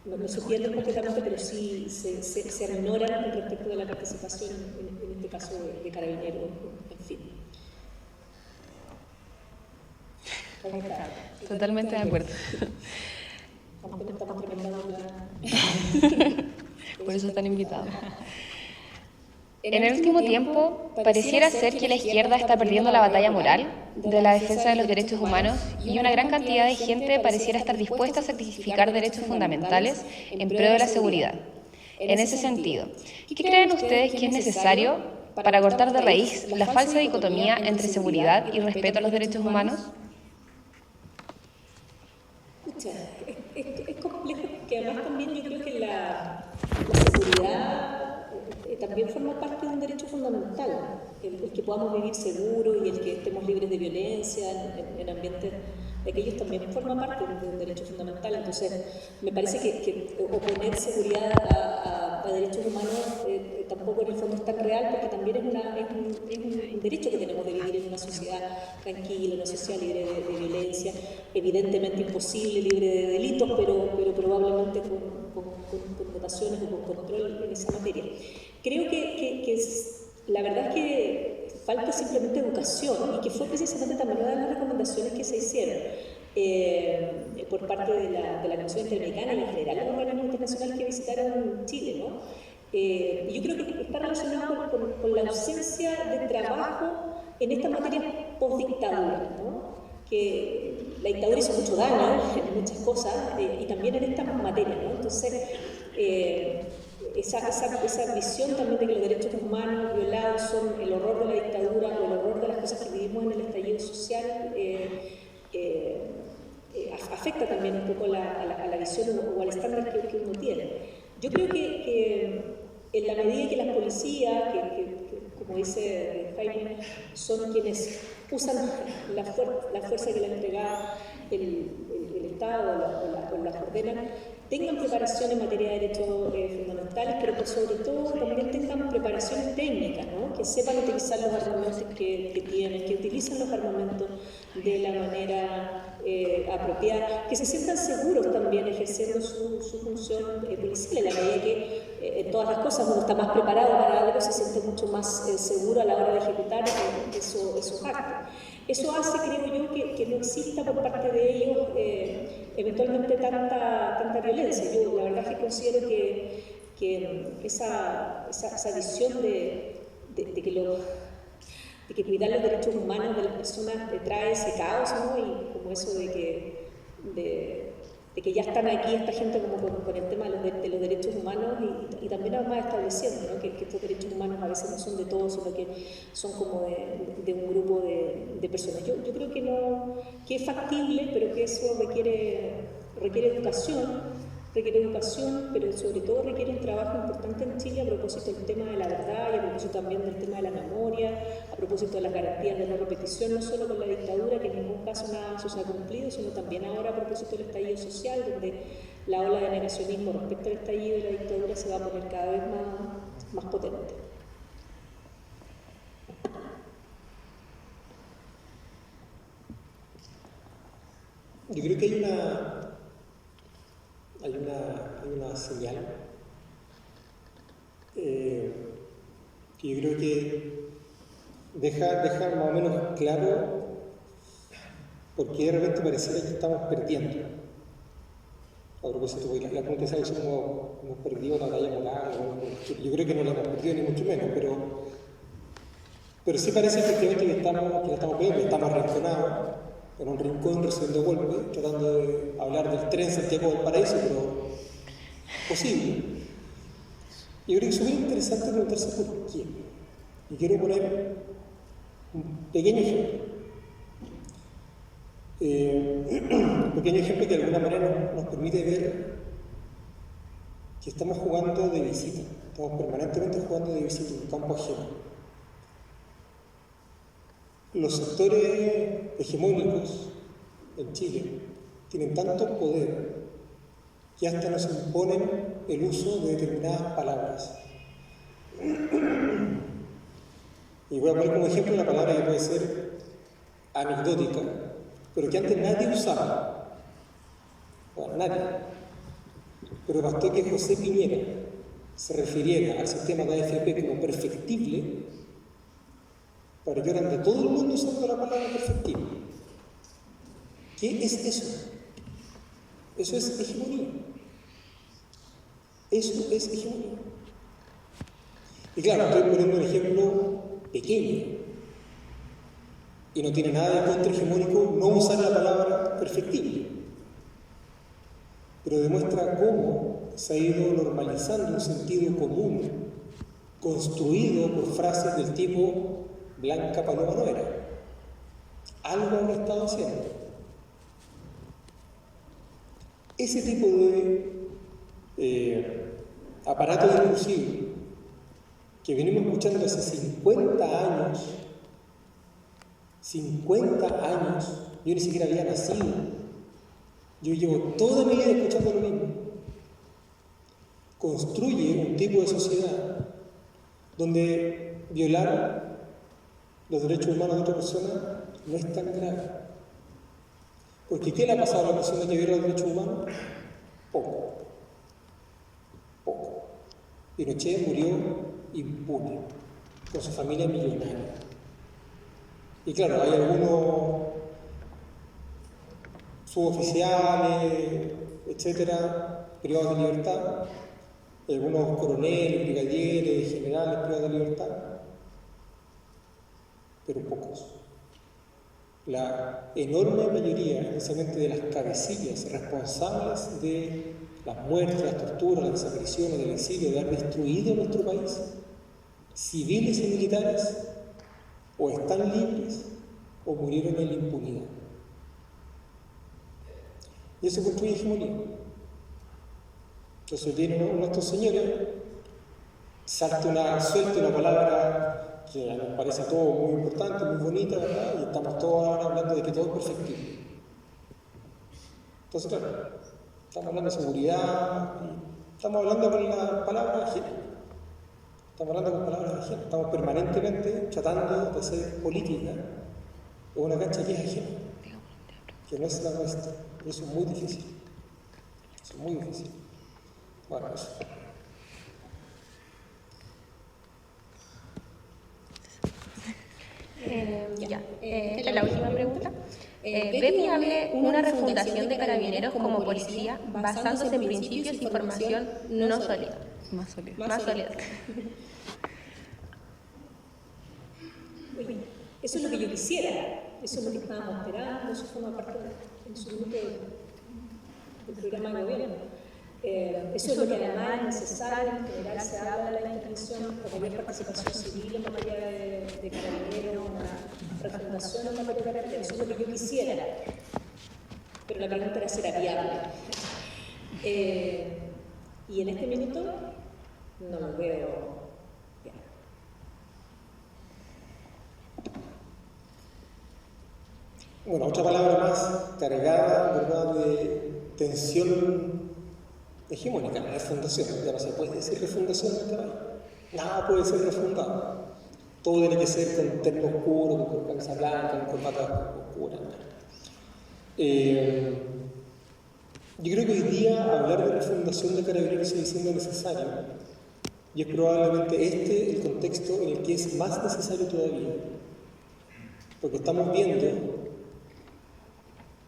No se pierden completamente, pero sí se ignoran respecto de la participación, en este caso de Carabineros, en fin. Totalmente de acuerdo. Por eso están invitados. En el último tiempo, pareciera ser que la izquierda está perdiendo la batalla moral de la defensa de los derechos humanos y una gran cantidad de gente pareciera estar dispuesta a sacrificar derechos fundamentales en pro de la seguridad. En ese sentido, ¿qué creen ustedes que es necesario para cortar de raíz la falsa dicotomía entre seguridad y respeto a los derechos humanos? Es complejo porque además también yo creo que la seguridad también forma parte de un derecho fundamental, el que podamos vivir seguros y el que estemos libres de violencia en ambientes de aquellos también forma parte de un derecho fundamental. Entonces, me parece que oponer seguridad a derechos humanos tampoco en el fondo es tan real, porque también es un derecho que tenemos de vivir en una sociedad tranquila, una sociedad libre de violencia, evidentemente imposible, libre de delitos, pero probablemente con connotaciones o con control en esa materia. Creo que la verdad es que falta simplemente educación, y que fue precisamente también una de las recomendaciones que se hicieron por parte de la Comisión Interamericana y en general los organismos internacionales que visitaron Chile, ¿no? Y yo creo que está relacionado con la ausencia de trabajo en esta materia post-dictadura, ¿no? Que la dictadura hizo mucho daño en muchas cosas y también en esta materia, ¿no? Entonces, esa visión también de que los derechos humanos violados son el horror de la dictadura o el horror de las cosas que vivimos en el estallido social afecta también un poco a la visión o al estándar que uno tiene. Yo creo que en la medida que las policías, que como dice Jaime, son quienes usan la fuerza que le entrega el Estado o las ordenan, tengan preparación en materia de derechos fundamentales, pero que sobre todo también tengan preparaciones técnicas, ¿no? Que sepan utilizar los armamentos que tienen, que utilicen los armamentos de la manera apropiada, que se sientan seguros también ejerciendo su función policial, en la medida que en todas las cosas uno está más preparado para algo, se siente mucho más seguro a la hora de ejecutar esos actos. Eso hace, creo yo, que no exista por parte de ellos eventualmente tanta violencia. Yo la verdad es que considero que esa visión de que cuidar los derechos humanos de las personas trae ese caos, ¿no? Y como eso de que ya están aquí esta gente como con el tema de los derechos humanos y también además estableciendo, ¿no? que estos derechos humanos a veces no son de todos, sino que son como de un grupo de personas. Yo creo que es factible, pero que eso requiere educación, pero sobre todo requiere un trabajo importante en Chile a propósito del tema de la verdad y a propósito también del tema de la memoria, a propósito de las garantías de no repetición, no solo con la dictadura, que en ningún caso nada de eso se ha cumplido, sino también ahora a propósito del estallido social, donde la ola de negacionismo respecto al estallido de la dictadura se va a poner cada vez más potente. Yo creo que hay una señal que yo creo que deja más o menos claro por qué de repente pareciera que estamos perdiendo. A propósito, la pregunta es si hemos perdido la batalla moral. Yo creo que no la hemos perdido ni mucho menos, pero sí parece efectivamente que la estamos perdiendo, que estamos arrinconados en un rincón recibiendo golpes, tratando de hablar del tren Santiago del Paraíso, pero posible. Y yo creo que es muy interesante preguntarse por qué. Y quiero poner un pequeño ejemplo. Un pequeño ejemplo que de alguna manera nos permite ver que estamos jugando de visita. Estamos permanentemente jugando de visita en un campo ajeno. Los sectores hegemónicos en Chile tienen tanto poder que hasta nos imponen el uso de determinadas palabras. Y voy a poner como ejemplo una palabra que puede ser anecdótica, pero que antes nadie usaba. Bueno, nadie. Pero bastó que José Piñera se refiriera al sistema de AFP como perfectible para que ahora de todo el mundo usando la palabra perfectible. ¿Qué es eso? Eso es hegemonía. Eso es hegemonía. Y claro, estoy poniendo un ejemplo pequeño. Y no tiene nada de contrahegemónico no usar la palabra perfectible. Pero demuestra cómo se ha ido normalizando un sentido común construido por frases del tipo Blanca Paloma no era. Algo han estado haciendo. Ese tipo de aparato discursivo que venimos escuchando hace 50 años, yo ni siquiera había nacido, yo llevo toda mi vida escuchando lo mismo, construye un tipo de sociedad donde violar los derechos humanos de otra persona no es tan grave. Porque ¿qué le ha pasado a la persona que viola los derechos humanos? Poco. Pinochet murió impune, con su familia millonaria. Y claro, hay algunos suboficiales, etcétera, privados de libertad, algunos coroneles, brigadieres, generales privados de libertad, pero pocos. La enorme mayoría, especialmente de las cabecillas responsables de las muertes, las torturas, las desapariciones, del exilio, de haber destruido nuestro país, civiles y militares, o están libres o murieron en la impunidad. Y eso construye hegemonía. Entonces viene uno de estos señores, suelta una palabra que nos parece todo muy importante, muy bonita, ¿verdad? Y estamos todos ahora hablando de que todo es perfectible. Entonces, claro, estamos hablando de seguridad, y estamos hablando con la palabra ajena. Estamos permanentemente tratando de hacer política en una cancha que es ajena, que no es la nuestra. Y eso es muy difícil. Bueno, eso. La última pregunta. ¿Ve viable una refundación de Carabineros como policía basándose en principios y formación no sólida? Más sólido. Más sólida. Eso es lo que yo quisiera, eso es lo que estábamos esperando, eso forma parte en su grupo del programa de gobierno. Eso es lo que además es necesario. En general se habla de la intención de mayor participación civil en materia de carabineros, una refundación en materia de carabineros. Eso es lo que yo quisiera, pero la pregunta era si era viable. Y en este minuto no lo veo. Bueno, otra palabra más cargada, ¿verdad?, de tensión hegemónica, la refundación. Ya no se puede decir refundación en este país. Nada puede ser refundado. Todo tiene que ser con terno oscuro, con camisa blanca, con corbata oscura. Yo creo que hoy día hablar de refundación de Carabineros sigue siendo necesario. Y es probablemente el contexto en el que es más necesario todavía. Porque estamos viendo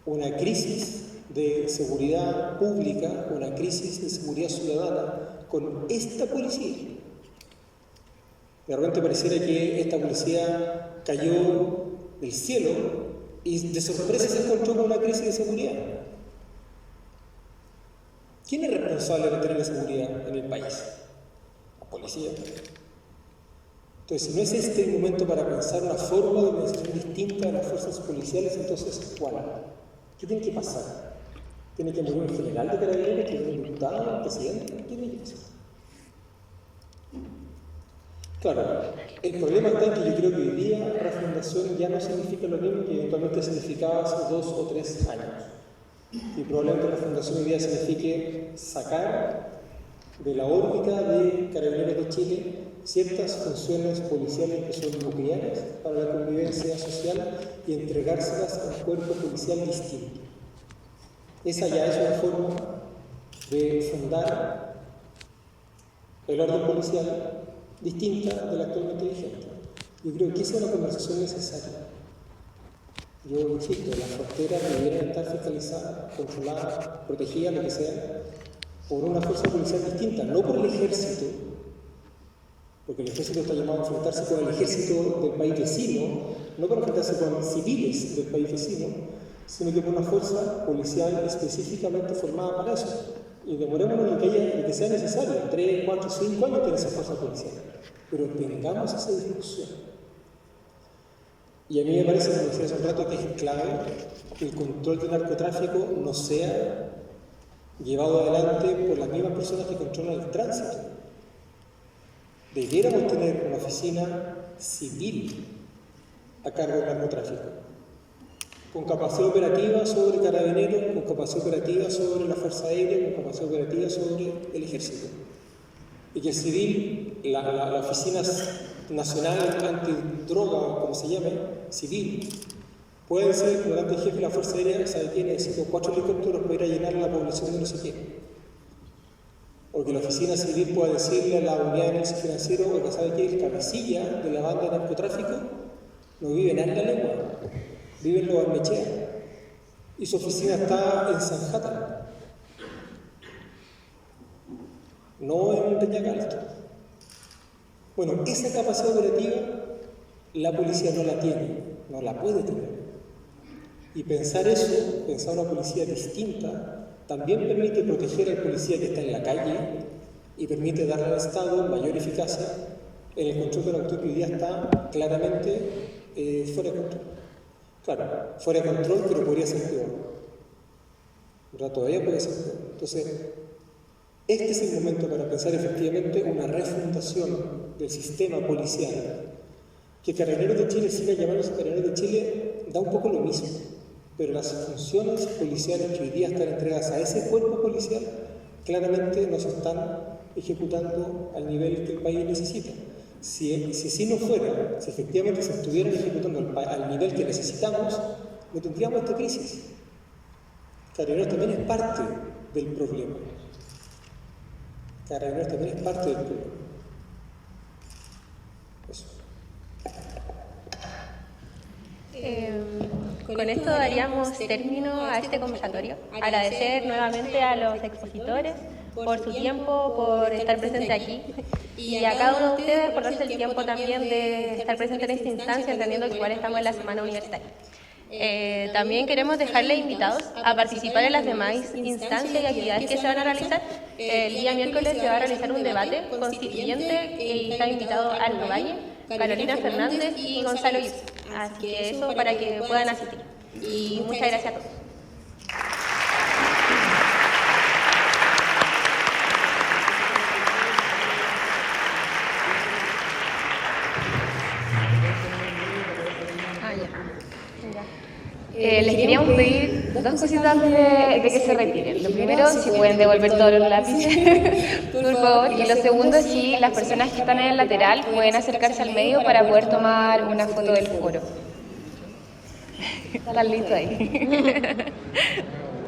una crisis de seguridad pública, una crisis de seguridad ciudadana con esta policía. De repente pareciera que esta policía cayó del cielo y de sorpresa se encontró con una crisis de seguridad. ¿Quién es responsable de mantener la seguridad en el país? La policía. Entonces, si no es este el momento para pensar una forma de organización distinta de las fuerzas policiales, entonces, ¿cuál? ¿Qué tiene que pasar? ¿Tiene que morir un general de Carabineros, que es un diputado, un presidente? ¿Qué tiene que pasar? Claro, el problema está en que yo creo que hoy día refundación ya no significa lo mismo que eventualmente significaba hace 2 o 3 años. Y probablemente refundación hoy día signifique sacar de la órbita de Carabineros de Chile ciertas funciones policiales que son nucleares para la convivencia social y entregárselas a un cuerpo policial distinto. Esa ya es una forma de fundar el orden policial distinta de la actualmente vigente. Yo creo que esa es una conversación necesaria. Yo insisto, las fronteras debieran estar fiscalizadas, controladas, protegidas, lo que sea, por una fuerza policial distinta, no por el ejército, porque el ejército está llamado a enfrentarse con el ejército del país vecino, no para enfrentarse con civiles del país vecino, sino que por una fuerza policial específicamente formada para eso. Y demorémonos lo que sea necesario, 3, 4, 5 años tener esa fuerza policial, pero tengamos esa discusión. Y a mí me parece, como decía hace un rato, que es clave que el control del narcotráfico no sea llevado adelante por las mismas personas que controlan el tránsito. Debiéramos tener una oficina civil a cargo del narcotráfico, con capacidad operativa sobre carabineros, con capacidad operativa sobre la Fuerza Aérea, con capacidad operativa sobre el Ejército. Y que el civil, la Oficina Nacional Antidroga, como se llame, civil, puede decir, el comandante jefe de la Fuerza Aérea, ¿sabe qué? Necesito 4 helicópteros para ir a llenar a la población de no sé qué. O que la oficina civil pueda decirle a la unidad de análisis financiero, porque sabe que el cabecilla de la banda de narcotráfico no vive en la lengua, vive en Lo Barnechea. Y su oficina está en Sanjata, no en Peñacal Alto. Bueno, esa capacidad operativa la policía no la tiene, no la puede tener. Y pensar eso, pensar una policía distinta, también permite proteger al policía que está en la calle y permite darle al Estado mayor eficacia en el control del autor que hoy día está claramente fuera de control. Claro, fuera de control, pero podría ser peor. ¿Verdad? Todavía puede ser peor. Entonces, este es el momento para pensar efectivamente una refundación del sistema policial. Que Carabineros de Chile siga llamándose Carabineros de Chile da un poco lo mismo, pero las funciones policiales que hoy día están entregadas a ese cuerpo policial claramente no se están ejecutando al nivel que el país necesita. Si no fuera, si efectivamente se estuvieran ejecutando al nivel que necesitamos, no tendríamos esta crisis. Carabineros también es parte del problema. Carabineros también es parte del problema. Eso. Con esto daríamos término a este conversatorio. Agradecer nuevamente a los expositores por su tiempo, por estar presente aquí, y a cada uno de ustedes por darse el tiempo también de estar presente en esta instancia, entendiendo que igual estamos en la semana universitaria. También queremos dejarles invitados a participar en las demás instancias y actividades que se van a realizar. El día miércoles se va a realizar un debate constituyente y está invitado Aldo Valle, Carolina Fernández y Gonzalo Yusuf. Así que eso para que puedan asistir. Y muchas gracias a todos. Les queríamos pedir dos cositas antes de que se retiren. Lo primero, si pueden devolver todos los lápices, por favor. Y lo segundo, si las personas que están en el lateral pueden acercarse al medio para poder tomar una foto del foro. ¿Están listos ahí?